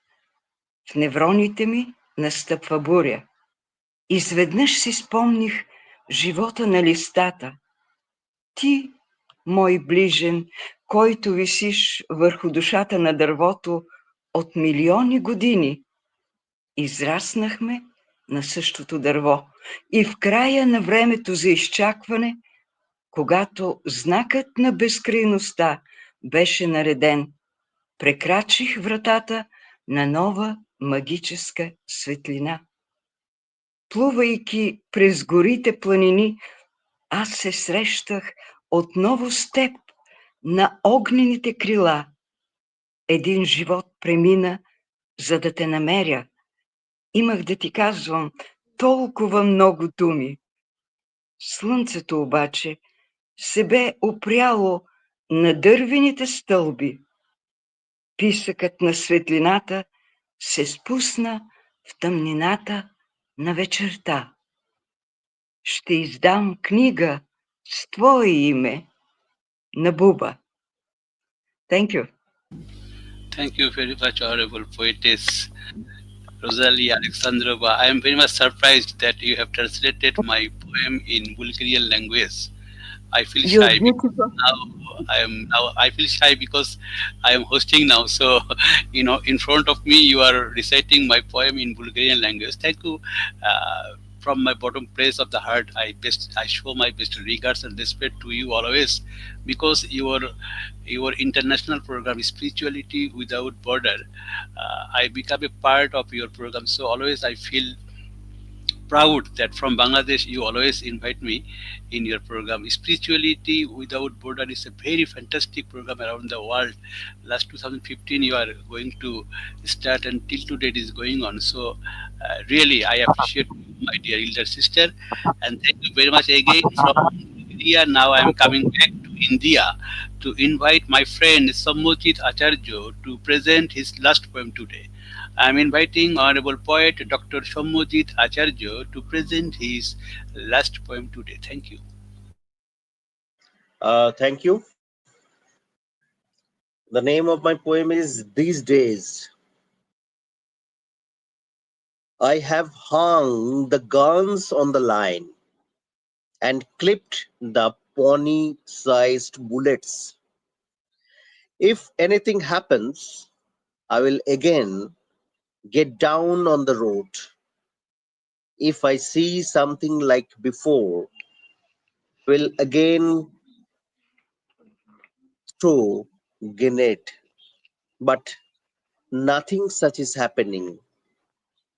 Speaker 4: В невроните ми настъпва буря. Изведнъж си спомних живота на листата. Ти, мой ближен, който висиш върху душата на дървото от милиони години. Израснахме на същото дърво и в края на времето за изчакване, когато знакът на безкрайността беше нареден, прекрачих вратата на нова магическа светлина. Плувайки през горите планини, аз се срещах отново с теб на огнените крила. Един живот премина, за да те намеря. Имах да ти казвам толкова много думи. Слънцето обаче се бе опряло на дървените стълби. Писъкът на светлината се спусна в тъмнината на вечерта. Ще издам книга с твое име на Буба. Thank you.
Speaker 1: Thank you very much, Honorable Poetess Rozalia Aleksandrova. I am very much surprised that you have translated my poem in Bulgarian language. I feel
Speaker 4: You're
Speaker 1: shy because
Speaker 4: beautiful.
Speaker 1: I feel shy because I am hosting now. So in front of me you are reciting my poem in Bulgarian language. Thank you. From my bottom place of the heart, I show my best regards and respect to you always, because your international program Spirituality Without Border, I become a part of your program. So always I feel proud that from Bangladesh you always invite me in your program. Spirituality Without Border is a very fantastic program around the world. Last 2015 you are going to start, and till today it is going on. So really I appreciate you, my dear elder sister, and thank you very much again from India. Now I am coming back to India to invite my friend Saumyajit Acharya to present his last poem today. I am inviting Honorable Poet Dr. Saumyajit Acharya to present his last poem today. Thank you.
Speaker 5: Thank you. The name of my poem is These Days. I have hung the guns on the line and clipped the pony sized bullets. If anything happens, I will again get down on the road. If I see something like before, will again throw grenade. But nothing such is happening.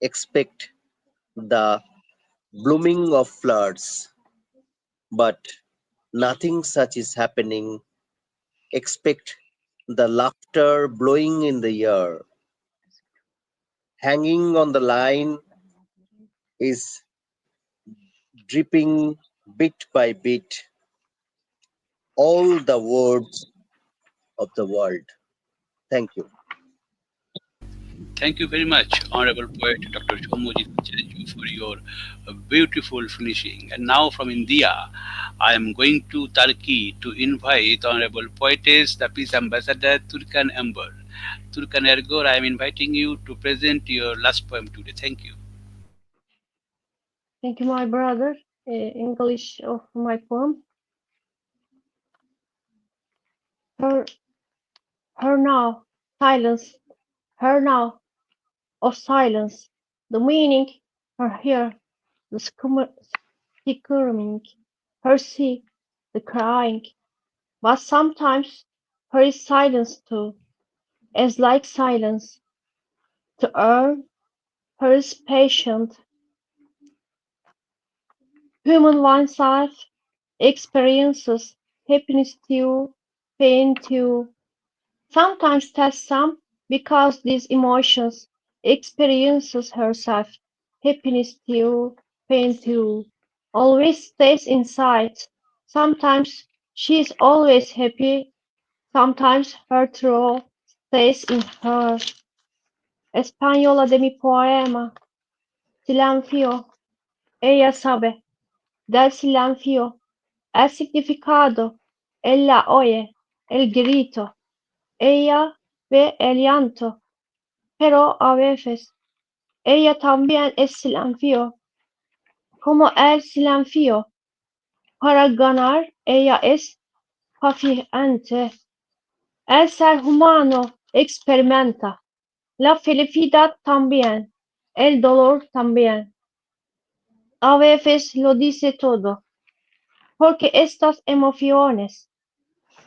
Speaker 5: Expect the blooming of flowers, but nothing such is happening. Expect the laughter blowing in the air. Hanging on the line is dripping bit by bit all the words of the world. Thank you.
Speaker 1: Thank you very much, Honorable Poet Dr. Saumyajit Acharya, for your beautiful finishing. And now from India, I am going to Turkey to invite Honorable Poetess, the Peace Ambassador Turkan Ember. Turkan Ergor, I am inviting you to present your last poem today. Thank you.
Speaker 6: Thank you, my brother. English of my poem. Her, her now, silence. Her now, of silence. The meaning, her here, the screaming, her see, the crying. But sometimes her is silence too, as like silence. To err, her is patient. Human oneself experiences happiness too, pain too. Sometimes tells some because these emotions experiences herself happiness too, pain too. Always stays inside. Sometimes she is always happy. Sometimes her truth stays in her. Española de mi poema, silencio. Ella sabe del silencio el significado. Ella oye el grito. Ella ve el llanto. Pero a veces ella también es silencio, como el silencio. Para ganar ella es paciente. El ser humano experimenta la felicidad también, el dolor también. A veces lo dice todo, porque estas emociones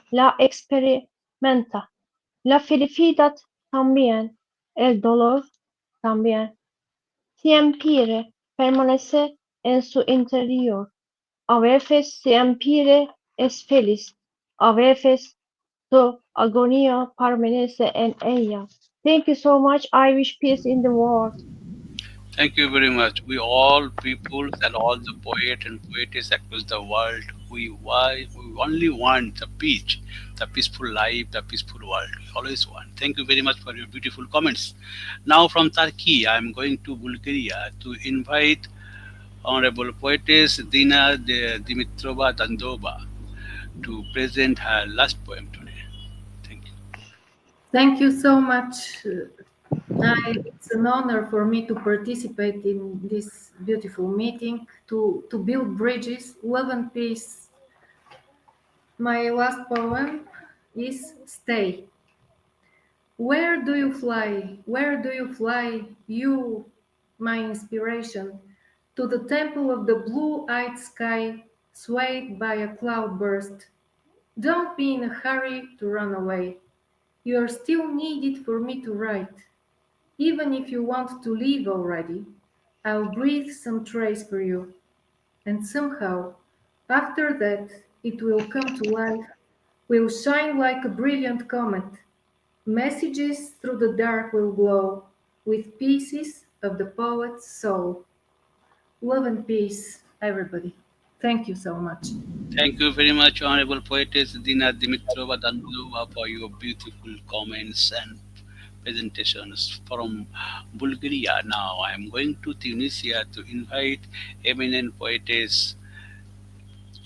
Speaker 6: la experimenta. La felicidad también, el dolor también. Siempre permanece en su interior. A veces siempre es feliz, a veces su agonía permanece en ella. Thank you so much. I wish peace in the world.
Speaker 1: Thank you very much. We all peoples and all the poet and poetess across the world we only want the peace, the peaceful life, the peaceful world. We always want. Thank you very much for your beautiful comments. Now from Turkey, I am going to Bulgaria to invite Honorable Poetess Dina Dimitrova Dundova to present her last poem today. Thank you.
Speaker 7: Thank you so much. It's an honor for me to participate in this beautiful meeting, to build bridges, love and peace. My last poem is Stay. Where do you fly? Where do you fly? You, my inspiration, to the temple of the blue-eyed sky, swayed by a cloudburst. Don't be in a hurry to run away. You are still needed for me to write. Even if you want to leave already, I'll breathe some trace for you. And somehow, after that, it will come to life, will shine like a brilliant comet. Messages through the dark will glow with pieces of the poet's soul. Love and peace, everybody. Thank you so much.
Speaker 1: Thank you very much, Honorable Poetess Dina Dimitrova Dandova, for your beautiful comments and presentations from Bulgaria. Now I am going to Tunisia to invite eminent poetess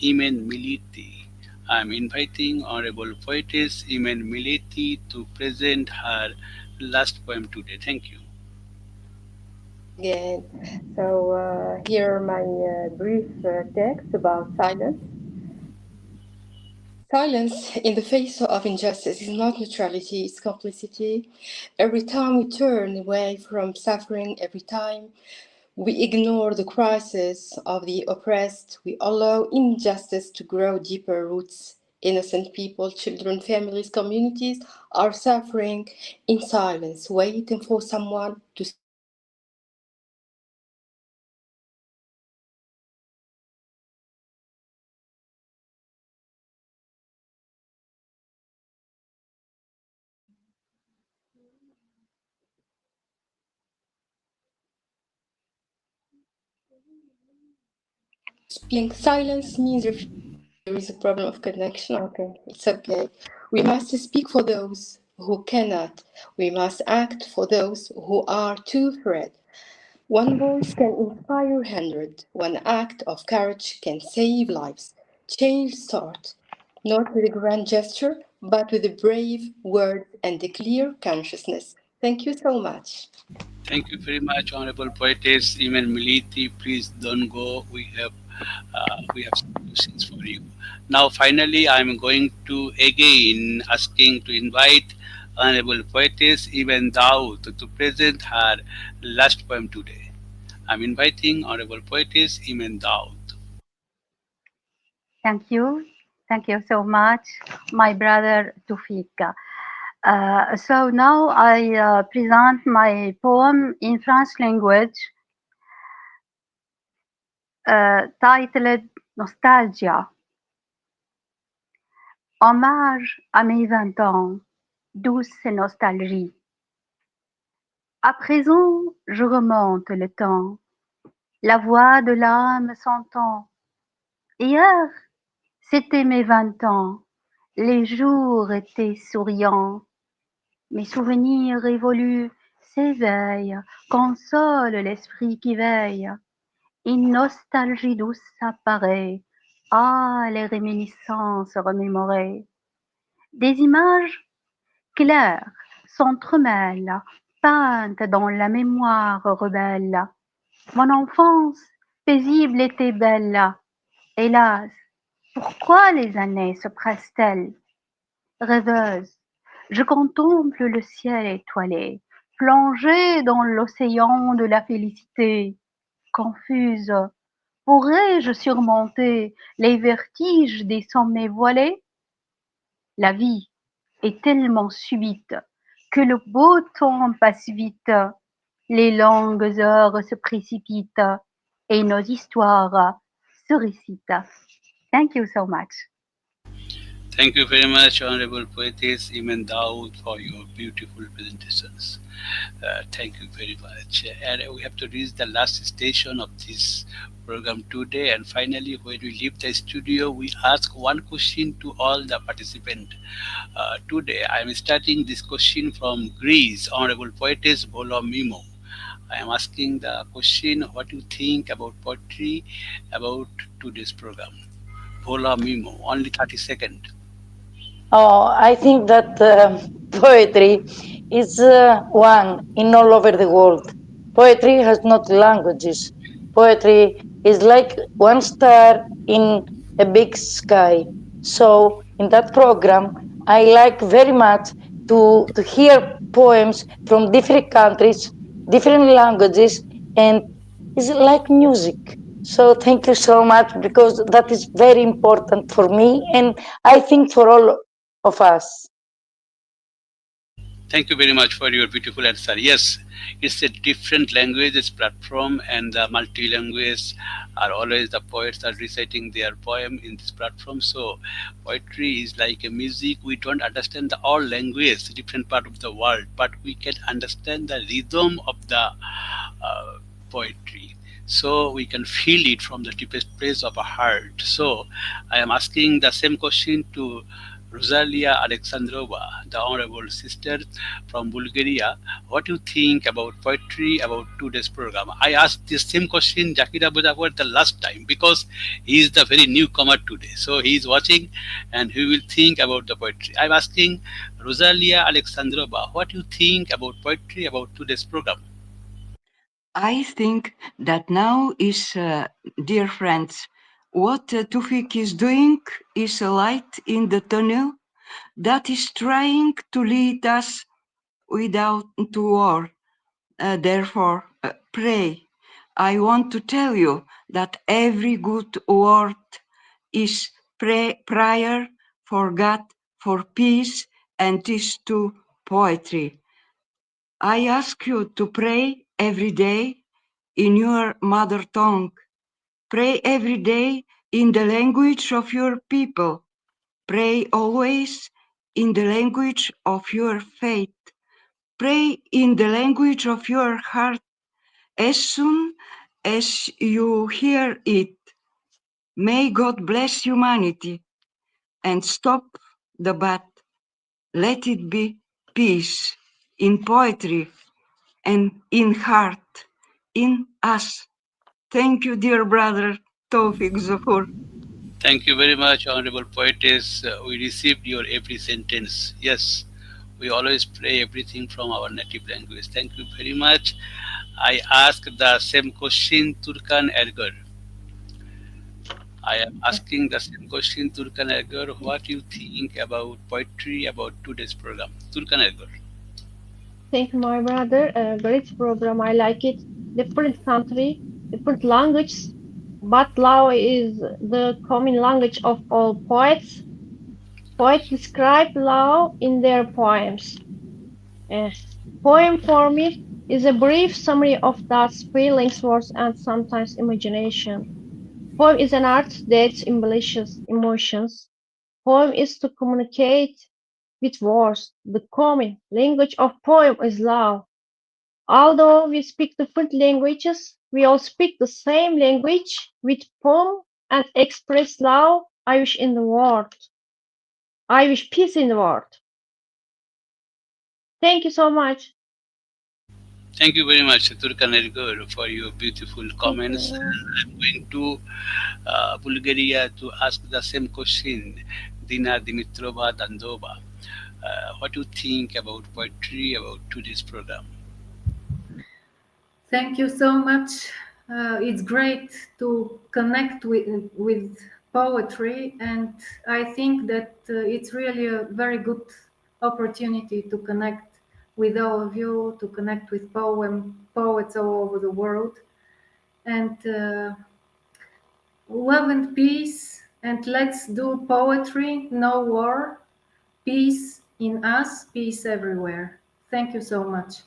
Speaker 1: Imen Melliti. I am inviting Honorable Poetess Imen Melliti to present her last poem today. Thank you.
Speaker 8: Again. So here my brief text about silence. Silence in the face of injustice is not neutrality, it's complicity. Every time we turn away from suffering, every time we ignore the crisis of the oppressed, we allow injustice to grow deeper roots. Innocent people, children, families, communities are suffering in silence, waiting for someone to speak. Silence means refusing. There is a problem of connection. Okay, it's okay. We must speak for those who cannot. We must act for those who are too afraid. One voice can inspire 100. One act of courage can save lives. Change starts not with a grand gesture, but with a brave word and a clear consciousness. Thank you so much.
Speaker 1: Thank you very much, Honorable Poetess Imen Melliti. Please don't go. We have some questions for you. Now, finally, I'm going to again asking to invite Honorable Poetess Imen Daoud to present her last poem today. I'm inviting Honorable Poetess Imen Daoud.
Speaker 9: Thank you. Thank you so much, my brother Toufiq. So now I present my poem in French language titled Nostalgia. Hommage à mes 20 ans, douce nostalgie. À présent, je remonte le temps, la voix de l'âme s'entend. Hier, c'était mes 20 ans, les jours étaient souriants. Mes souvenirs évoluent, s'éveillent, consolent l'esprit qui veille. Une nostalgie douce apparaît. Ah, les réminiscences remémorées. Des images claires s'entremêlent, peintes dans la mémoire rebelle. Mon enfance paisible était belle. Hélas, pourquoi les années se pressent-elles? Rêveuse, je contemple le ciel étoilé, plongée dans l'océan de la félicité. Confuse, pourrais-je surmonter les vertiges des sommets voilés? La vie est tellement subite que le beau temps passe vite, les longues heures se précipitent et nos histoires se récitent. Thank you so much.
Speaker 1: Thank you very much, Honorable Poetess Imen Daoud, for your beautiful presentations. Thank you very much. And we have to reach the last station of this program today. And finally, when we leave the studio, we ask one question to all the participants. Today, I am starting this question from Greece, Honorable Poetess Voula Memou. I am asking the question, what do you think about poetry about today's program? Vola Mimo, only 30 seconds.
Speaker 3: Oh, I think that poetry is one in all over the world. Poetry has not languages. Poetry is like one star in a big sky. So in that program, I like very much to hear poems from different countries, different languages, and it's like music. So thank you so much because that is very important for me and I think for all of us.
Speaker 1: Thank you very much for your beautiful answer. Yes, it's a different languages platform, and the multi-language are always the poets are reciting their poem in this platform. So poetry is like a music. We don't understand the all language, different part of the world, but we can understand the rhythm of the poetry. So we can feel it from the deepest place of our heart. So I am asking the same question to Rozalia Aleksandrova, the honorable sister from Bulgaria. What do you think about poetry about today's program? I asked the same question Zakir the last time because he is the very newcomer today. So he is watching and he will think about the poetry. I'm asking Rozalia Aleksandrova, what do you think about poetry about today's program?
Speaker 4: I think that now is, dear friends, what Toufiq is doing is a light in the tunnel that is trying to lead us without to war. Therefore, pray. I want to tell you that every good word is prayer for God, for peace, and is to poetry. I ask you to pray every day in your mother tongue. Pray every day in the language of your people. Pray always in the language of your faith. Pray in the language of your heart as soon as you hear it. May God bless humanity and stop the bad. Let it be peace in poetry and in heart, in us. Thank you, dear brother Toufiq Zohur.
Speaker 1: Thank you very much, Honorable Poetess. We received your every sentence. Yes, we always pray everything from our native language. Thank you very much. I ask the same question, Turkan Ergor. I am asking the same question, Turkan Ergor. What do you think about poetry about today's program? Turkan Ergor.
Speaker 6: Thank you, my brother. Great program. I like it. Different country, different language, but Lao is the common language of all poets. Poets describe Lao in their poems. Uh, Poem for me is a brief summary of thoughts, feelings, words, and sometimes imagination. Poem is an art that embellishes emotions. Poem is to communicate with words. The common language of poem is love. Although we speak different languages, we all speak the same language with poem and express love. I wish in the world. I wish peace in the world. Thank you so much.
Speaker 1: Thank you very much, Turkan Ergor, for your beautiful
Speaker 6: Thank
Speaker 1: comments.
Speaker 6: you.
Speaker 1: I'm going to Bulgaria to ask the same question, Dina Dimitrova Dundova. What do you think about poetry about today's program?
Speaker 7: Thank you so much. It's great to connect with poetry, and I think that it's really a very good opportunity to connect with all of you, to connect with poets all over the world, and love and peace. And let's do poetry, no war, peace in us, peace everywhere. Thank you so much.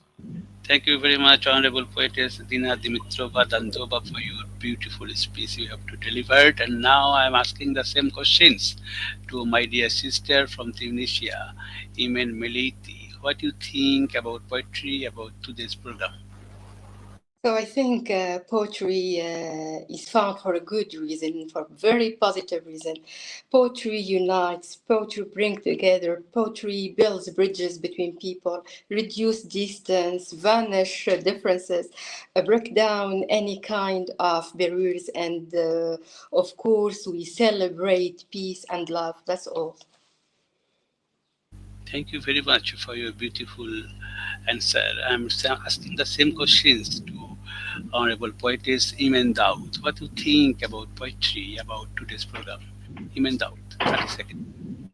Speaker 1: Thank you very much, Honorable Poetess Dina Dimitrova Dundova, for your beautiful speech you have to delivered. And now I am asking the same questions to my dear sister from Tunisia, Imen Melliti. What do you think about poetry, about today's program?
Speaker 8: So I think poetry is found for a good reason, for a very positive reason. Poetry unites, poetry brings together, poetry builds bridges between people, reduce distance, vanish differences, break down any kind of barriers, and of course we celebrate peace and love. That's all.
Speaker 1: Thank you very much for your beautiful answer. I'm asking the same questions to Honorable Poetess Imen Daoud. What do you think about poetry, about today's program? Imen Daoud, 30 seconds.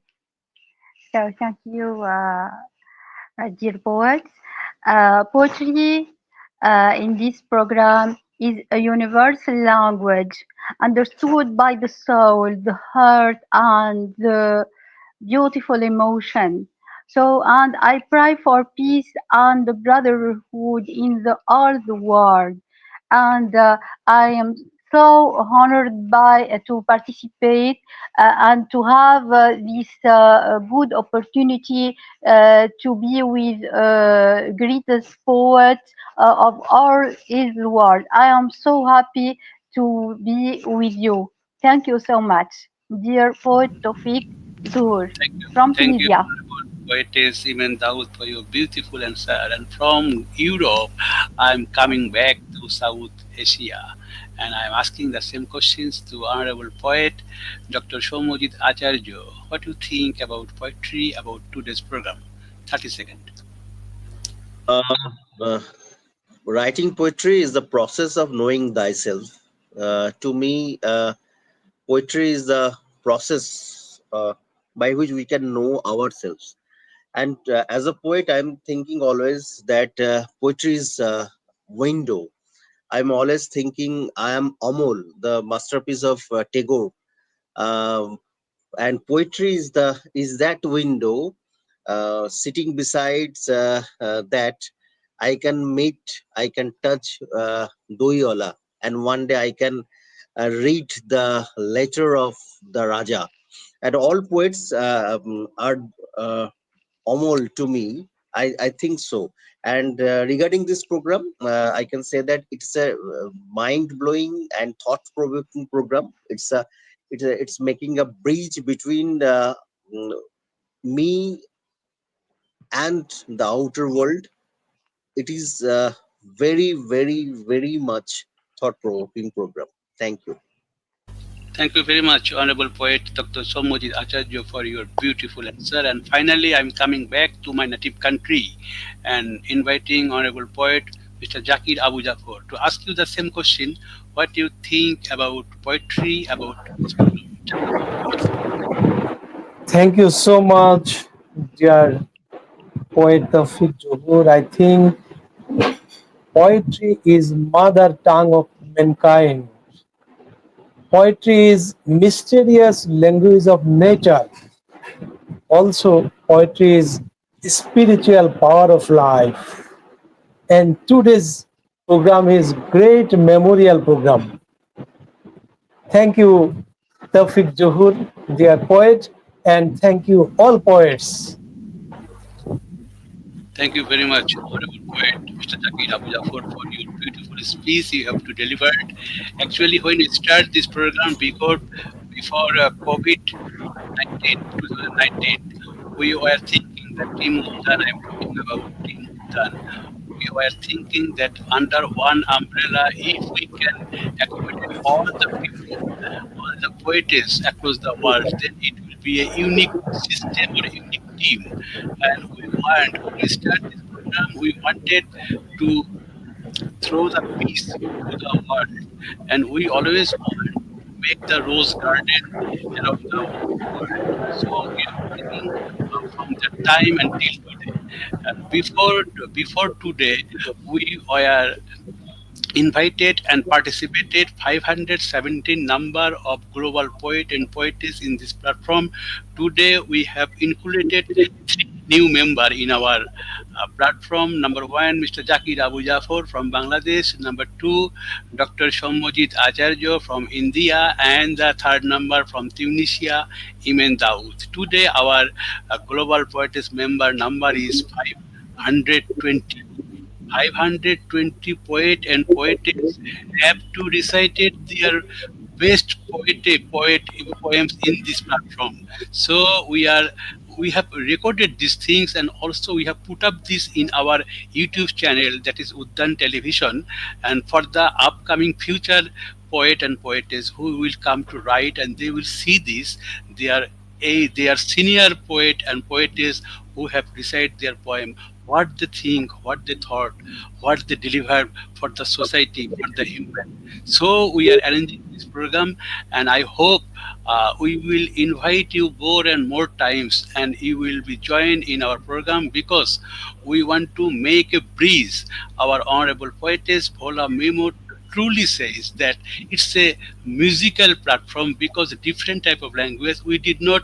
Speaker 9: So thank you, dear poets. Poetry in this program is a universal language understood by the soul, the heart, and the beautiful emotion. So, and I pray for peace and brotherhood in the all the world. And I am so honored by to participate and to have this good opportunity to be with greatest poet of all is the world. I am so happy to be with you. Thank you so much, dear poet Toufiq Zohur
Speaker 1: Thank you.
Speaker 9: from
Speaker 1: Thank you,
Speaker 9: Tunisia.
Speaker 1: Honorable Poetess Imen Daoud, for your beautiful answer. And from Europe, I'm coming back to South Asia. And I'm asking the same questions to Honorable Poet Dr. Saumyajit Acharya. What do you think about poetry, about today's program? 30 seconds.
Speaker 5: Uh, uh, Writing poetry is the process of knowing thyself. To me, poetry is the process by which we can know ourselves. And as a poet, I'm thinking always that poetry is a window. I'm always thinking I am Amol, the masterpiece of Tagore. Um, and poetry is that window, sitting beside that I can meet, I can touch Doyola, and one day I can read the letter of the Raja. And all poets are uh, Omol to me. I think so. And regarding this program, I can say that it's a mind blowing and thought provoking program. It's making a bridge between mm, me and the outer world. It is very, very, very much thought provoking program. Thank you.
Speaker 1: Thank you very much, Honorable Poet Dr. Saumyajit Acharya, for your beautiful answer. And finally, I'm coming back to my native country and inviting Honorable Poet Mr. Zakir Abu Jafar to ask you the same question. What do you think about poetry, about this program? Zakir, yours.
Speaker 2: Thank you so much, dear poet Toufiq Zohur. I think poetry is mother tongue of mankind. Poetry is mysterious language of nature. Also, poetry is spiritual power of life. And today's program is great memorial program. Thank you, Toufiq Zohur, dear poet, and thank you all poets.
Speaker 1: Thank you very much, Honorable Poet Mr. Zakir Abu Jafar, for your beautiful speech you have to deliver. Actually, when we start this program, before COVID 19, 2019, we were thinking that Team Uddan, I'm talking about Team Uddan, we were thinking that under one umbrella, if we can accommodate all the people, all the poets across the world, then it will be a unique system or a unique team. And when we start this program, we wanted to throw the peace to the world. And we always want to make the rose garden around the world. So we are thinking from that time until today. And before today, we were invited and participated 517 number of global poet and poetess in this platform. Today we have included three new member in our platform. Number one, Mr. Zakir Abu Jafar from Bangladesh. Number two, Dr. Saumyajit Acharya from India. And the third number from Tunisia, Imen Daoud. Today, our global poetess member number is 520. 520 poet and poetess have to recited their best poems in this platform. So we have recorded these things, and also we have put up this in our YouTube channel, that is Uddan Television. And for the upcoming future poet and poetess who will come to write, and they will see this, they are they are senior poet and poetess who have recited their poem, what they think, what they thought, what they deliver for the society, for the human. So we are arranging this program, and I hope we will invite you more and more times, and you will be joined in our program, because we want to make a breeze. Our honorable poetess Voula Memou truly says that it's a musical platform, because different type of language, we did not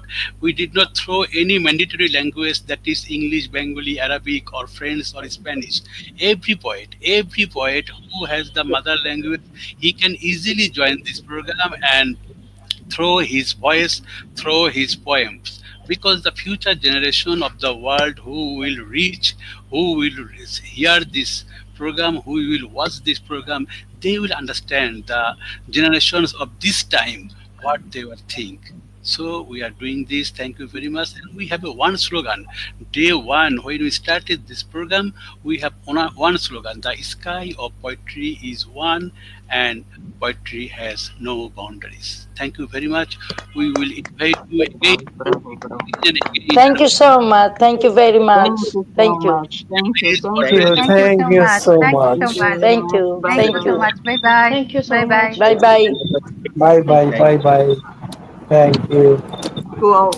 Speaker 1: throw any mandatory language, that is English, Bengali, Arabic, or French, or Spanish. Every poet who has the mother language, he can easily join this program and through his voice, through his poems. Because the future generation of the world who will reach, who will hear this program, who will watch this program, they will understand the generations of this time, what they will think. So we are doing this. Thank you very much. And we have a one slogan. Day one, when we started this program, we have one slogan: the sky of poetry is one, and poetry has no boundaries. Thank you very much. We will invite you again and again.
Speaker 3: Thank you so much. Thank you very much.
Speaker 10: Thank you so
Speaker 3: Thank you.
Speaker 10: much. Thank you.
Speaker 1: Please
Speaker 10: Thank
Speaker 1: always
Speaker 10: you.
Speaker 9: Thank you
Speaker 2: Thank
Speaker 9: so
Speaker 2: you
Speaker 9: much.
Speaker 2: so
Speaker 9: Thank you so
Speaker 2: much.
Speaker 9: much.
Speaker 3: Thank you.
Speaker 10: Bye
Speaker 9: Thank
Speaker 3: Thank
Speaker 9: you so
Speaker 10: bye.
Speaker 3: you.
Speaker 9: much. Bye bye.
Speaker 6: Thank you so
Speaker 9: Bye bye.
Speaker 6: much.
Speaker 3: Bye bye.
Speaker 2: Bye bye
Speaker 5: Thank
Speaker 2: bye
Speaker 5: you.
Speaker 2: bye. Thank you.
Speaker 10: Cool.